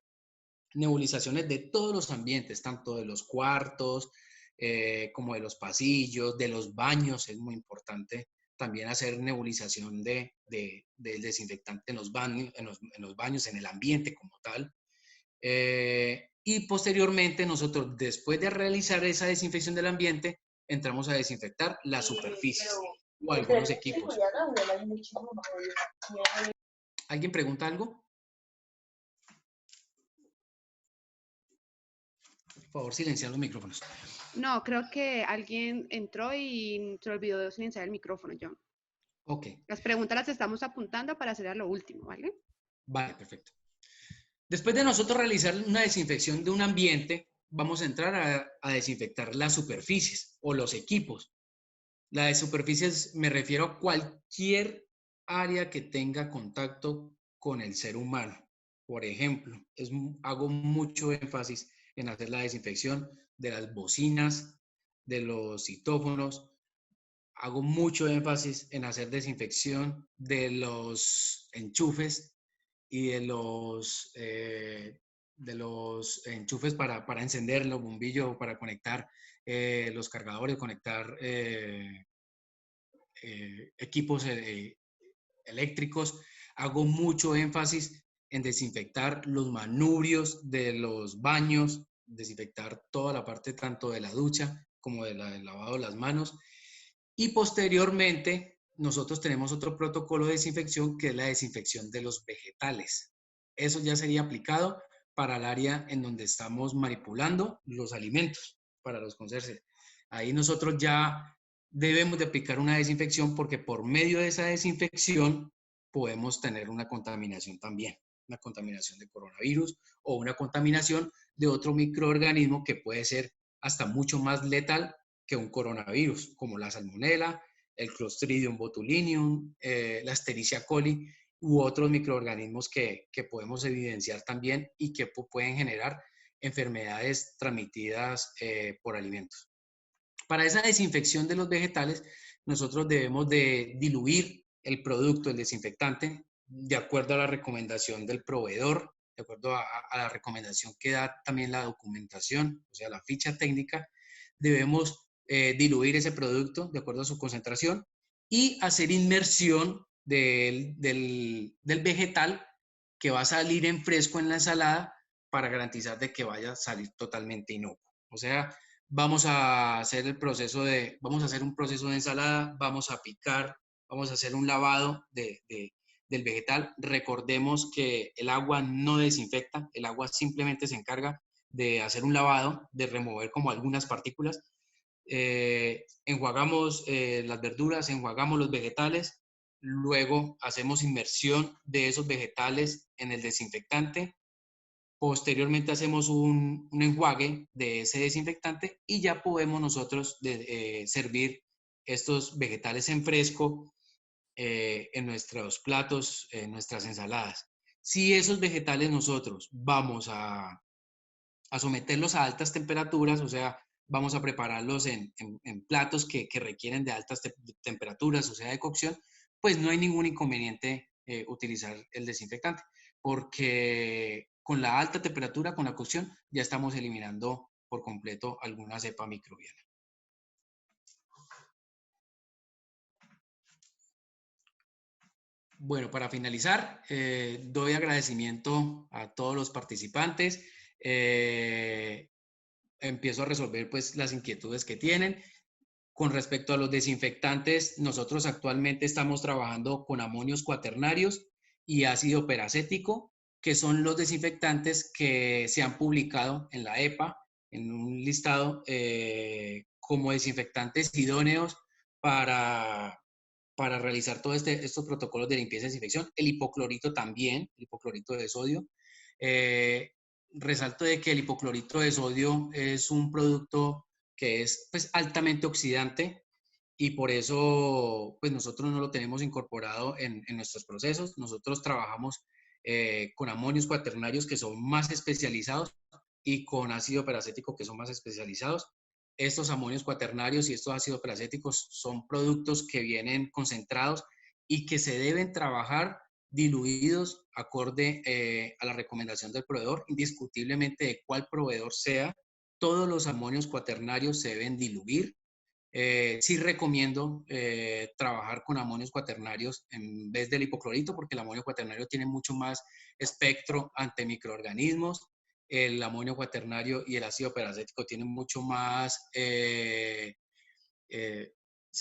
nebulizaciones de todos los ambientes, tanto de los cuartos, como de los pasillos, de los baños. Es muy importante también hacer nebulización del desinfectante en los baños, en el ambiente como tal. Y posteriormente nosotros, después de realizar esa desinfección del ambiente, entramos a desinfectar las superficies o algunos equipos. ¿Alguien pregunta algo? Por favor, silenciar los micrófonos. No, creo que alguien entró y se olvidó de silenciar el micrófono, John. Ok. Las preguntas las estamos apuntando para hacer a lo último, ¿vale? Vale, perfecto. Después de nosotros realizar una desinfección de un ambiente, vamos a entrar a desinfectar las superficies o los equipos. La de superficies me refiero a cualquier área que tenga contacto con el ser humano. Por ejemplo, hago mucho énfasis en hacer la desinfección de las bocinas, de los citófonos. Hago mucho énfasis en hacer desinfección de los enchufes y de los enchufes para encender los bombillos, para conectar los cargadores, conectar equipos eléctricos, hago mucho énfasis en desinfectar los manubrios de los baños, desinfectar toda la parte tanto de la ducha como del lavado de las manos. Y posteriormente, nosotros tenemos otro protocolo de desinfección que es la desinfección de los vegetales. Eso ya sería aplicado para el área en donde estamos manipulando los alimentos para los conserjes. Ahí nosotros ya debemos de aplicar una desinfección porque por medio de esa desinfección podemos tener una contaminación también, una contaminación de coronavirus o una contaminación de otro microorganismo que puede ser hasta mucho más letal que un coronavirus, como la salmonela, el Clostridium botulinum, la Escherichia coli u otros microorganismos que podemos evidenciar también y que pueden generar enfermedades transmitidas por alimentos. Para esa desinfección de los vegetales, nosotros debemos de diluir el producto, el desinfectante, de acuerdo a la recomendación del proveedor, de acuerdo a la recomendación que da también la documentación, o sea, la ficha técnica. Debemos diluir ese producto de acuerdo a su concentración y hacer inmersión del vegetal que va a salir en fresco en la ensalada para garantizar de que vaya a salir totalmente inocuo. O sea, vamos a hacer vamos a hacer un proceso de ensalada, vamos a picar, vamos a hacer un lavado del vegetal. Recordemos que el agua no desinfecta, el agua simplemente se encarga de hacer un lavado, de remover como algunas partículas. Enjuagamos las verduras, enjuagamos los vegetales, luego hacemos inmersión de esos vegetales en el desinfectante. Posteriormente hacemos un enjuague de ese desinfectante y ya podemos nosotros servir estos vegetales en fresco en nuestros platos, en nuestras ensaladas. Si esos vegetales nosotros vamos a someterlos a altas temperaturas, o sea, vamos a prepararlos en platos que requieren de altas temperaturas, o sea, de cocción, pues no hay ningún inconveniente utilizar el desinfectante, porque con la alta temperatura, con la cocción, ya estamos eliminando por completo alguna cepa microbiana. Bueno, para finalizar, doy agradecimiento a todos los participantes. Empiezo a resolver pues las inquietudes que tienen. Con respecto a los desinfectantes, nosotros actualmente estamos trabajando con amonios cuaternarios y ácido peracético, que son los desinfectantes que se han publicado en la EPA, en un listado como desinfectantes idóneos para realizar todos estos protocolos de limpieza y desinfección. El hipoclorito también, el hipoclorito de sodio. Resalto de que el hipoclorito de sodio es un producto que es pues, altamente oxidante y por eso pues, nosotros no lo tenemos incorporado en nuestros procesos. Nosotros trabajamos con amonios cuaternarios que son más especializados y con ácido peracético que son más especializados. Estos amonios cuaternarios y estos ácidos peracéticos son productos que vienen concentrados y que se deben trabajar diluidos acorde a la recomendación del proveedor, indiscutiblemente de cuál proveedor sea. Todos los amonios cuaternarios se deben diluir. Sí recomiendo trabajar con amonios cuaternarios en vez del hipoclorito porque el amonio cuaternario tiene mucho más espectro ante microorganismos. El amonio cuaternario y el ácido peracético tienen mucho más, se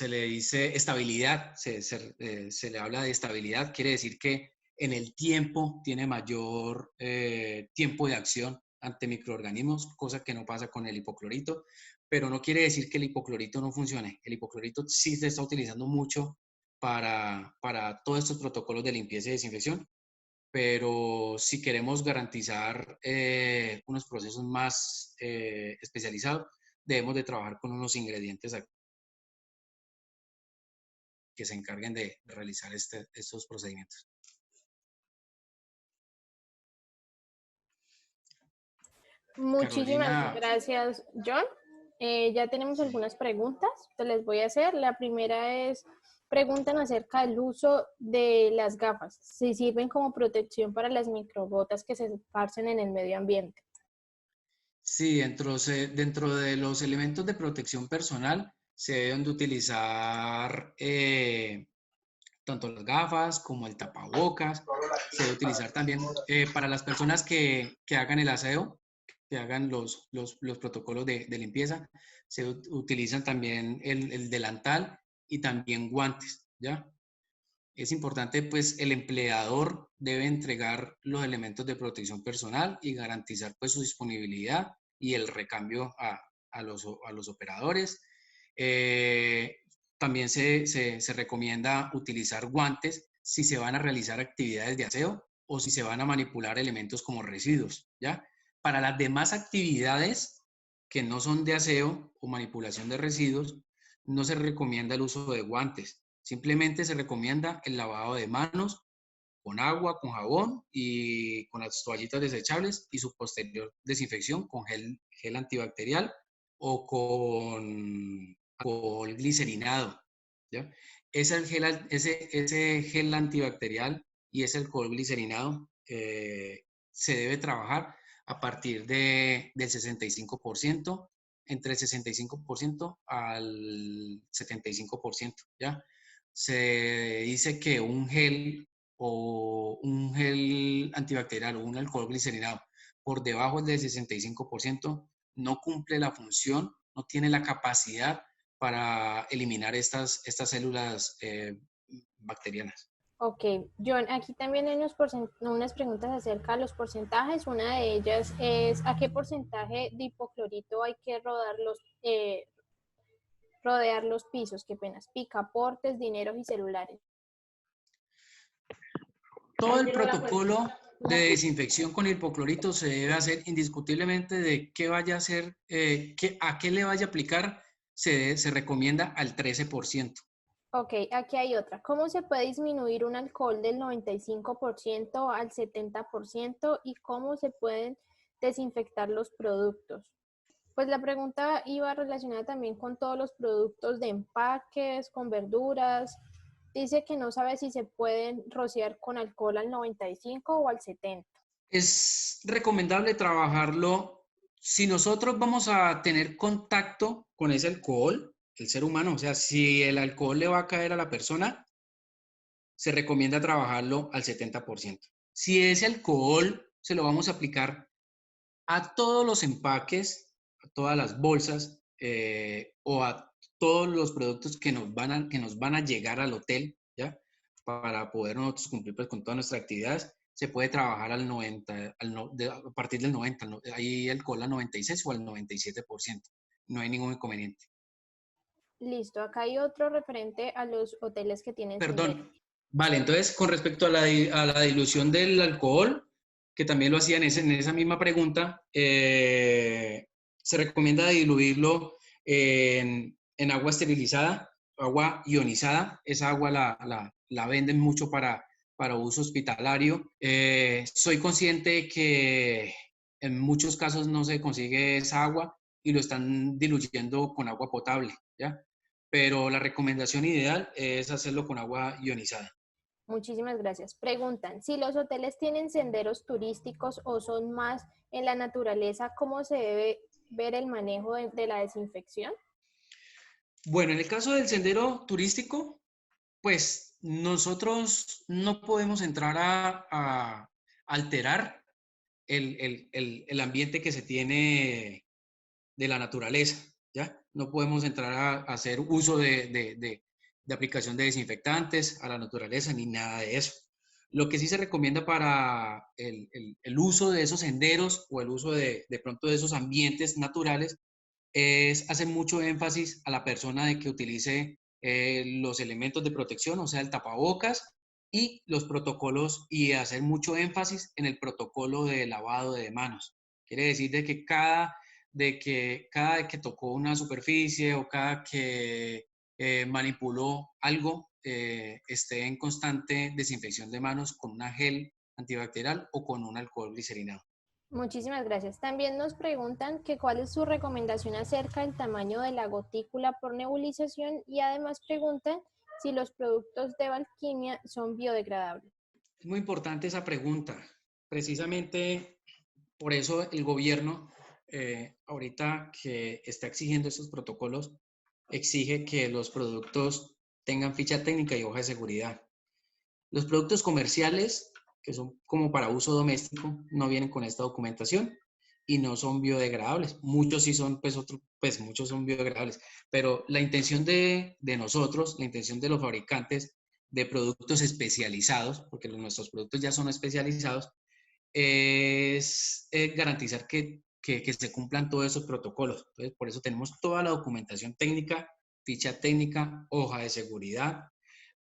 le dice estabilidad, se le habla de estabilidad, quiere decir que en el tiempo tiene mayor tiempo de acción ante microorganismos, cosa que no pasa con el hipoclorito, pero no quiere decir que el hipoclorito no funcione. El hipoclorito sí se está utilizando mucho para todos estos protocolos de limpieza y desinfección, pero si queremos garantizar unos procesos más especializados, debemos de trabajar con unos ingredientes que se encarguen de realizar estos procedimientos. Muchísimas Carolina, gracias, John. Ya tenemos algunas preguntas, te les voy a hacer. La primera es, preguntan acerca del uso de las gafas, si sirven como protección para las microgotas que se esparcen en el medio ambiente. sí, dentro de los elementos de protección personal se deben de utilizar tanto las gafas como el tapabocas. Se debe utilizar también para las personas que hagan el aseo, que hagan los protocolos de limpieza, se utilizan también el delantal y también guantes, ¿ya? Es importante, pues el empleador debe entregar los elementos de protección personal y garantizar pues su disponibilidad y el recambio a los operadores. También se recomienda utilizar guantes si se van a realizar actividades de aseo o si se van a manipular elementos como residuos, ¿ya? Para las demás actividades que no son de aseo o manipulación de residuos, no se recomienda el uso de guantes. Simplemente se recomienda el lavado de manos con agua, con jabón y con las toallitas desechables y su posterior desinfección con gel antibacterial o con alcohol glicerinado, ¿ya? Ese gel antibacterial y ese alcohol glicerinado se debe trabajar a partir del 65%, entre el 65% al 75%, ¿ya? Se dice que un gel o un gel antibacterial o un alcohol glicerinado por debajo del 65% no cumple la función, no tiene la capacidad para eliminar estas células bacterianas. Ok, John, aquí también hay unas preguntas acerca de los porcentajes. Una de ellas es, ¿a qué porcentaje de hipoclorito hay que rodear los pisos? Qué penas, picaportes, dineros y celulares. Todo el protocolo de desinfección con hipoclorito se debe hacer indiscutiblemente de qué vaya a hacer, a qué le vaya a aplicar, se recomienda al 13%. Ok, aquí hay otra. ¿Cómo se puede disminuir un alcohol del 95% al 70% y cómo se pueden desinfectar los productos? Pues la pregunta iba relacionada también con todos los productos de empaques, con verduras. Dice que no sabe si se pueden rociar con alcohol al 95 o al 70. Es recomendable trabajarlo si nosotros vamos a tener contacto con ese alcohol, el ser humano, o sea, si el alcohol le va a caer a la persona, se recomienda trabajarlo al 70%. Si ese alcohol se lo vamos a aplicar a todos los empaques, a todas las bolsas o a todos los productos que nos van a llegar al hotel, ¿ya? Para poder nosotros cumplir pues, con todas nuestras actividades, se puede trabajar al 90, a partir del 90, ahí alcohol al 96 o al 97%. No hay ningún inconveniente. Listo, acá hay otro referente a los hoteles que tienen sendero. Perdón. Vale, entonces con respecto a la dilución del alcohol, que también lo hacían en esa misma pregunta, se recomienda diluirlo en agua esterilizada, agua ionizada. Esa agua la venden mucho para uso hospitalario. Soy consciente que en muchos casos no se consigue esa agua y lo están diluyendo con agua potable, ¿ya? Pero la recomendación ideal es hacerlo con agua ionizada. Muchísimas gracias. Preguntan, si los hoteles tienen senderos turísticos o son más en la naturaleza, ¿cómo se debe ver el manejo de la desinfección? Bueno, en el caso del sendero turístico, pues nosotros no podemos entrar a alterar el ambiente que se tiene de la naturaleza, ¿ya? No podemos entrar a hacer uso de aplicación de desinfectantes a la naturaleza ni nada de eso. Lo que sí se recomienda para el uso de esos senderos o el uso de pronto de esos ambientes naturales es hacer mucho énfasis a la persona de que utilice los elementos de protección, o sea, el tapabocas y los protocolos y hacer mucho énfasis en el protocolo de lavado de manos. Quiere decir de que cada que tocó una superficie o cada que manipuló algo esté en constante desinfección de manos con una gel antibacterial o con un alcohol glicerinado. Muchísimas gracias. También nos preguntan que cuál es su recomendación acerca del tamaño de la gotícula por nebulización y además preguntan si los productos de Valquimia son biodegradables. Es muy importante esa pregunta. Precisamente por eso el gobierno, ahorita que está exigiendo estos protocolos, exige que los productos tengan ficha técnica y hoja de seguridad. Los productos comerciales, que son como para uso doméstico, no vienen con esta documentación y no son biodegradables. Muchos sí son, pues muchos son biodegradables, pero la intención de nosotros, la intención de los fabricantes de productos especializados, porque nuestros productos ya son especializados, es garantizar que se cumplan todos esos protocolos. Entonces, por eso tenemos toda la documentación técnica, ficha técnica, hoja de seguridad.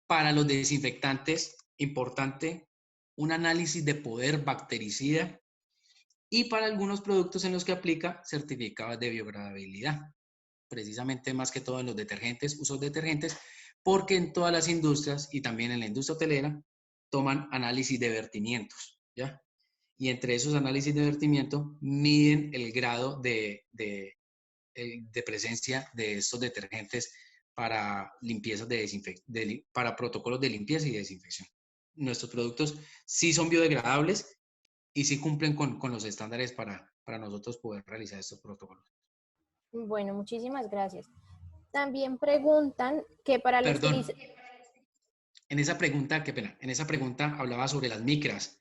Para los desinfectantes, importante, un análisis de poder bactericida, y para algunos productos en los que aplica certificados de biodegradabilidad, precisamente más que todo en los detergentes, usos detergentes, porque en todas las industrias y también en la industria hotelera toman análisis de vertimientos, ¿ya? Y entre esos análisis de vertimiento miden el grado de presencia de estos detergentes para limpiezas para protocolos de limpieza y desinfección. Nuestros productos sí son biodegradables y sí cumplen con los estándares para nosotros poder realizar estos protocolos. Bueno, muchísimas gracias. También preguntan que para la Perdón, estilización... en esa pregunta, qué pena, en esa pregunta hablaba sobre las micras.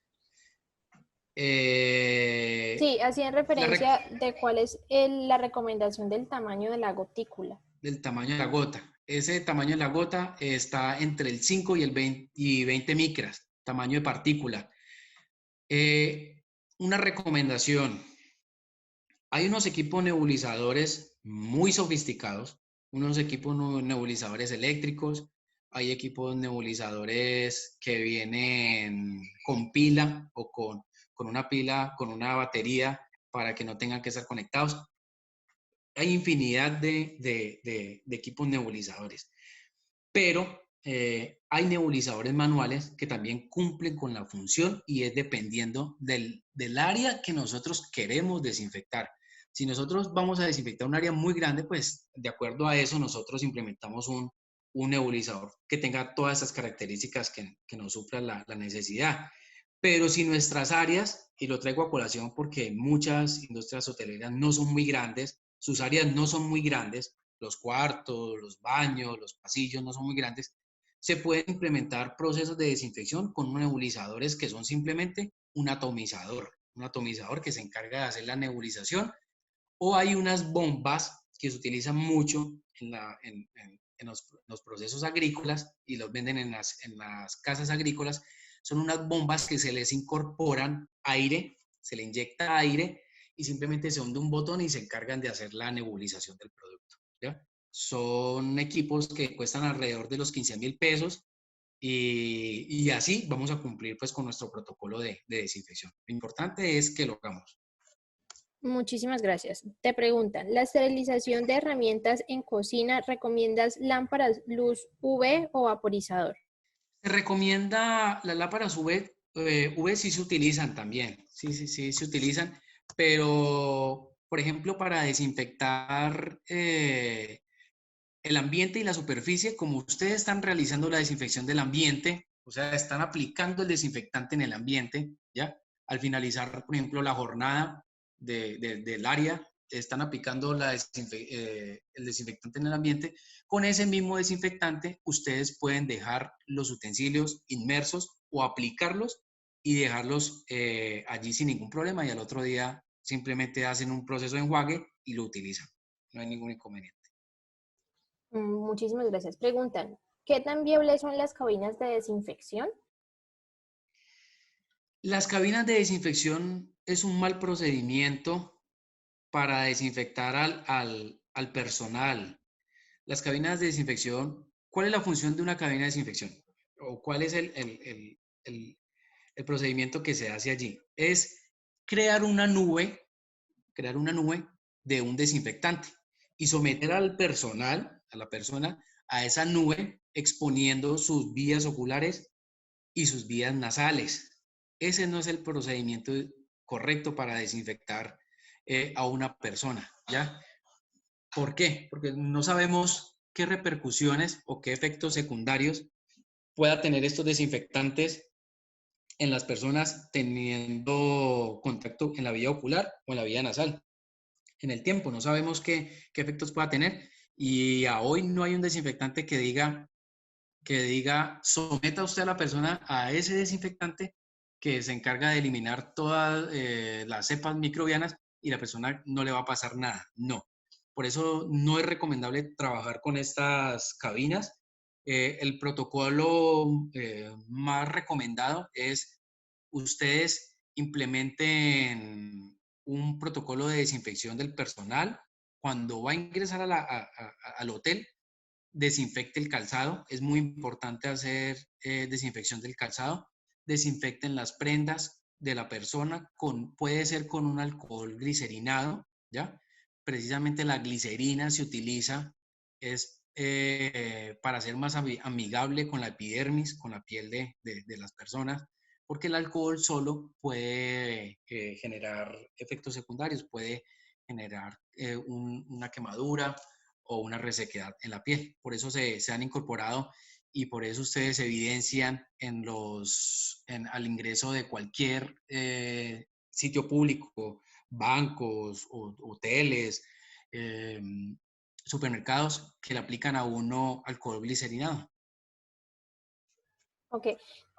Sí, hacían referencia de cuál es la recomendación del tamaño de la gotícula. Del tamaño de la gota. Ese tamaño de la gota está entre el 5 y el 20 micras, tamaño de partícula. Una recomendación. Hay unos equipos nebulizadores muy sofisticados, unos equipos nebulizadores eléctricos, hay equipos nebulizadores que vienen con pila o con una pila, con una batería para que no tengan que estar conectados. Hay infinidad de equipos nebulizadores, pero hay nebulizadores manuales que también cumplen con la función y es dependiendo del área que nosotros queremos desinfectar. Si nosotros vamos a desinfectar un área muy grande, pues de acuerdo a eso nosotros implementamos un nebulizador que tenga todas esas características que nos suplan la necesidad. Pero si nuestras áreas, y lo traigo a colación porque muchas industrias hoteleras no son muy grandes, sus áreas no son muy grandes, los cuartos, los baños, los pasillos no son muy grandes, se pueden implementar procesos de desinfección con nebulizadores que son simplemente un atomizador que se encarga de hacer la nebulización, o hay unas bombas que se utilizan mucho en los procesos agrícolas y los venden en las casas agrícolas. Son unas bombas que se les incorporan aire, se le inyecta aire y simplemente se hunde un botón y se encargan de hacer la nebulización del producto, ¿ya? Son equipos que cuestan alrededor de los 15.000 pesos y así vamos a cumplir pues con nuestro protocolo de desinfección. Lo importante es que lo hagamos. Muchísimas gracias. Te preguntan, ¿la esterilización de herramientas en cocina recomiendas lámparas luz UV o vaporizador? Se recomienda las lámparas UV, UV sí se utilizan también, sí se utilizan, pero por ejemplo para desinfectar el ambiente y la superficie, como ustedes están realizando la desinfección del ambiente, o sea, están aplicando el desinfectante en el ambiente, ¿ya? Al finalizar, por ejemplo, la jornada del área, están aplicando el desinfectante en el ambiente. Con ese mismo desinfectante, ustedes pueden dejar los utensilios inmersos o aplicarlos y dejarlos allí sin ningún problema y al otro día simplemente hacen un proceso de enjuague y lo utilizan. No hay ningún inconveniente. Muchísimas gracias. Preguntan, ¿qué tan viables son las cabinas de desinfección? Las cabinas de desinfección es un mal procedimiento para desinfectar al personal. Las cabinas de desinfección, ¿cuál es la función de una cabina de desinfección? ¿O cuál es el procedimiento que se hace allí? Es crear una nube de un desinfectante y someter al personal, a la persona, a esa nube exponiendo sus vías oculares y sus vías nasales. Ese no es el procedimiento correcto para desinfectar a una persona, ¿ya? ¿Por qué? Porque no sabemos qué repercusiones o qué efectos secundarios pueda tener estos desinfectantes en las personas teniendo contacto en la vía ocular o en la vía nasal. En el tiempo, no sabemos qué efectos pueda tener Y a hoy no hay un desinfectante que diga, someta usted a la persona a ese desinfectante que se encarga de eliminar todas las cepas microbianas y la persona no le va a pasar nada. No. Por eso no es recomendable trabajar con estas cabinas. El protocolo más recomendado es ustedes implementen un protocolo de desinfección del personal. Cuando va a ingresar al hotel, desinfecte el calzado. Es muy importante hacer desinfección del calzado. Desinfecten las prendas de la persona, puede ser con un alcohol glicerinado, ¿ya? Precisamente la glicerina se utiliza es para ser más amigable con la epidermis, con la piel de las personas, porque el alcohol solo puede generar efectos secundarios, puede generar una quemadura o una resequedad en la piel. Por eso se han incorporado y por eso ustedes evidencian al ingreso de cualquier sitio público, bancos, hoteles, supermercados, que le aplican a uno alcohol glicerinado. Ok.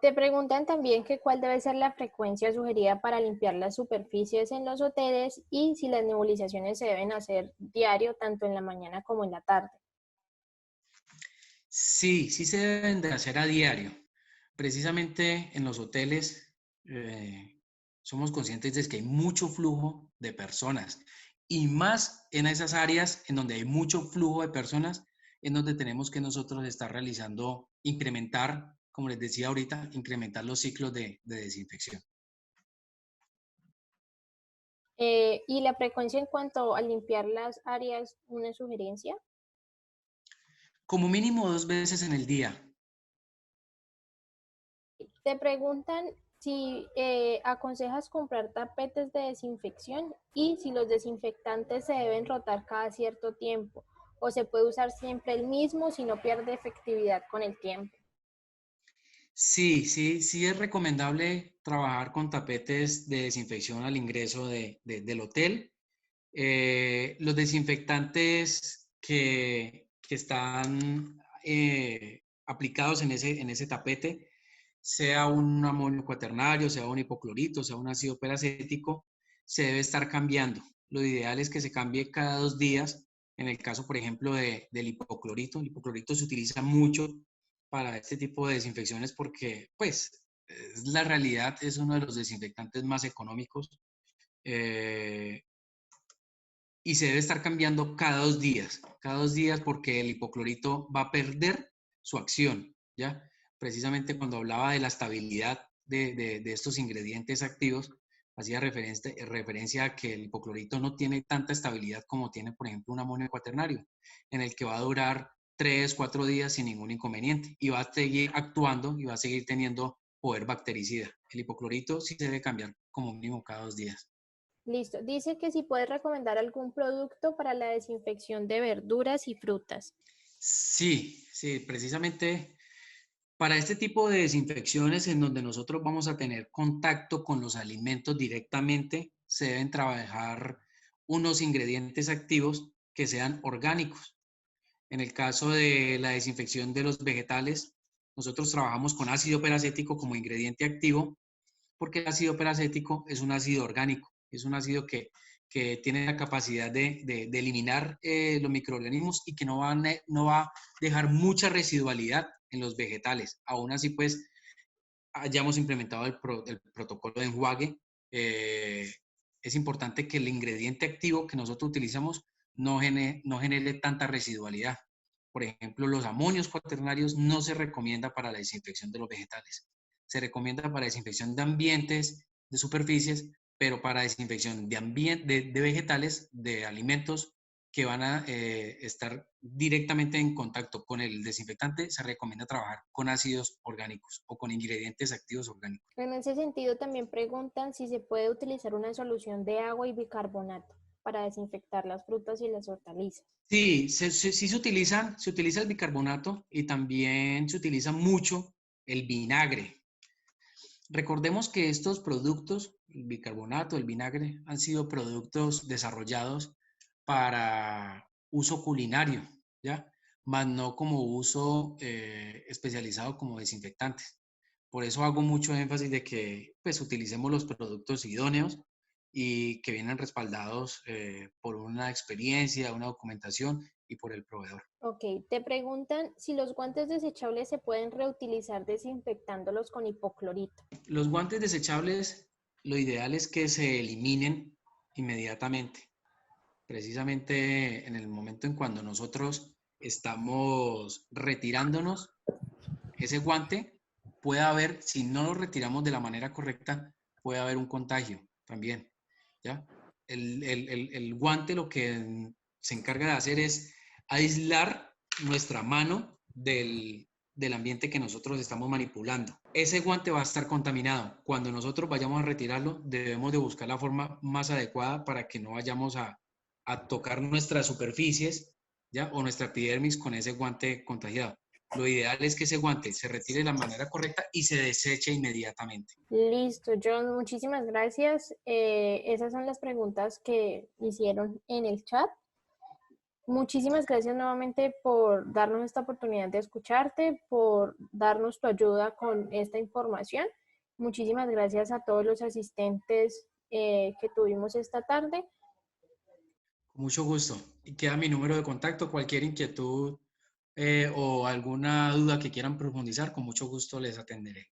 Te preguntan también que cuál debe ser la frecuencia sugerida para limpiar las superficies en los hoteles y si las nebulizaciones se deben hacer diario, tanto en la mañana como en la tarde. Sí, sí se deben de hacer a diario. Precisamente en los hoteles somos conscientes de que hay mucho flujo de personas y más en esas áreas en donde hay mucho flujo de personas, en donde tenemos que nosotros estar realizando, incrementar, como les decía ahorita, incrementar los ciclos de desinfección. ¿Y la frecuencia en cuanto a limpiar las áreas, una sugerencia? Como mínimo 2 veces en el día. Te preguntan si aconsejas comprar tapetes de desinfección y si los desinfectantes se deben rotar cada cierto tiempo o se puede usar siempre el mismo si no pierde efectividad con el tiempo. Sí, sí, sí es recomendable trabajar con tapetes de desinfección al ingreso del hotel. Los desinfectantes que están aplicados en ese tapete, sea un amonio cuaternario, sea un hipoclorito, sea un ácido peracético, se debe estar cambiando. Lo ideal es que se cambie cada 2 días. En el caso, por ejemplo, del hipoclorito, el hipoclorito se utiliza mucho para este tipo de desinfecciones porque, pues, es la realidad, es uno de los desinfectantes más económicos. Y se debe estar cambiando cada 2 días porque el hipoclorito va a perder su acción, ¿ya? Precisamente cuando hablaba de la estabilidad de estos ingredientes activos, hacía referencia a que el hipoclorito no tiene tanta estabilidad como tiene, por ejemplo, un amonio cuaternario, en el que va a durar 3, 4 días sin ningún inconveniente y va a seguir actuando y va a seguir teniendo poder bactericida. El hipoclorito sí se debe cambiar como mínimo cada 2 días. Listo. Dice que si puedes recomendar algún producto para la desinfección de verduras y frutas. Sí, sí, precisamente para este tipo de desinfecciones en donde nosotros vamos a tener contacto con los alimentos directamente, se deben trabajar unos ingredientes activos que sean orgánicos. En el caso de la desinfección de los vegetales, nosotros trabajamos con ácido peracético como ingrediente activo porque el ácido peracético es un ácido orgánico, es un ácido que tiene la capacidad de eliminar los microorganismos y que no va a dejar mucha residualidad en los vegetales. Aún así, pues, hayamos implementado el protocolo de enjuague, es importante que el ingrediente activo que nosotros utilizamos no genere tanta residualidad. Por ejemplo, los amonios cuaternarios no se recomienda para la desinfección de los vegetales. Se recomienda para desinfección de ambientes, de superficies, pero para desinfección de vegetales, de alimentos que van a estar directamente en contacto con el desinfectante, se recomienda trabajar con ácidos orgánicos o con ingredientes activos orgánicos. En ese sentido, también preguntan si se puede utilizar una solución de agua y bicarbonato para desinfectar las frutas y las hortalizas. Sí, sí se utiliza el bicarbonato y también se utiliza mucho el vinagre. Recordemos que estos productos, el bicarbonato, el vinagre, han sido productos desarrollados para uso culinario. ¿ya? Más no como uso especializado como desinfectantes. Por eso hago mucho énfasis de que pues utilicemos los productos idóneos y que vienen respaldados por una experiencia, una documentación y por el proveedor. Ok, te preguntan si los guantes desechables se pueden reutilizar desinfectándolos con hipoclorito. Los guantes desechables, lo ideal es que se eliminen inmediatamente. Precisamente en el momento en cuando nosotros estamos retirándonos, ese guante puede haber, si no lo retiramos de la manera correcta, puede haber un contagio también, ¿ya? El guante lo que se encarga de hacer es aislar nuestra mano del ambiente que nosotros estamos manipulando. Ese guante va a estar contaminado. Cuando nosotros vayamos a retirarlo, debemos de buscar la forma más adecuada para que no vayamos a tocar nuestras superficies, ¿ya? O nuestra epidermis con ese guante contagiado. Lo ideal es que ese guante se retire de la manera correcta y se deseche inmediatamente. Listo, John, muchísimas gracias. Esas son las preguntas que hicieron en el chat. Muchísimas gracias nuevamente por darnos esta oportunidad de escucharte, por darnos tu ayuda con esta información. Muchísimas gracias a todos los asistentes que tuvimos esta tarde. Con mucho gusto. Y queda mi número de contacto. Cualquier inquietud o alguna duda que quieran profundizar, con mucho gusto les atenderé.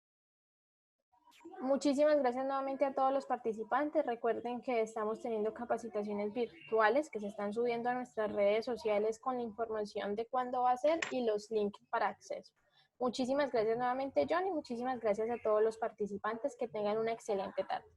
Muchísimas gracias nuevamente a todos los participantes. Recuerden que estamos teniendo capacitaciones virtuales que se están subiendo a nuestras redes sociales con la información de cuándo va a ser y los links para acceso. Muchísimas gracias nuevamente, John, y muchísimas gracias a todos los participantes. Que tengan una excelente tarde.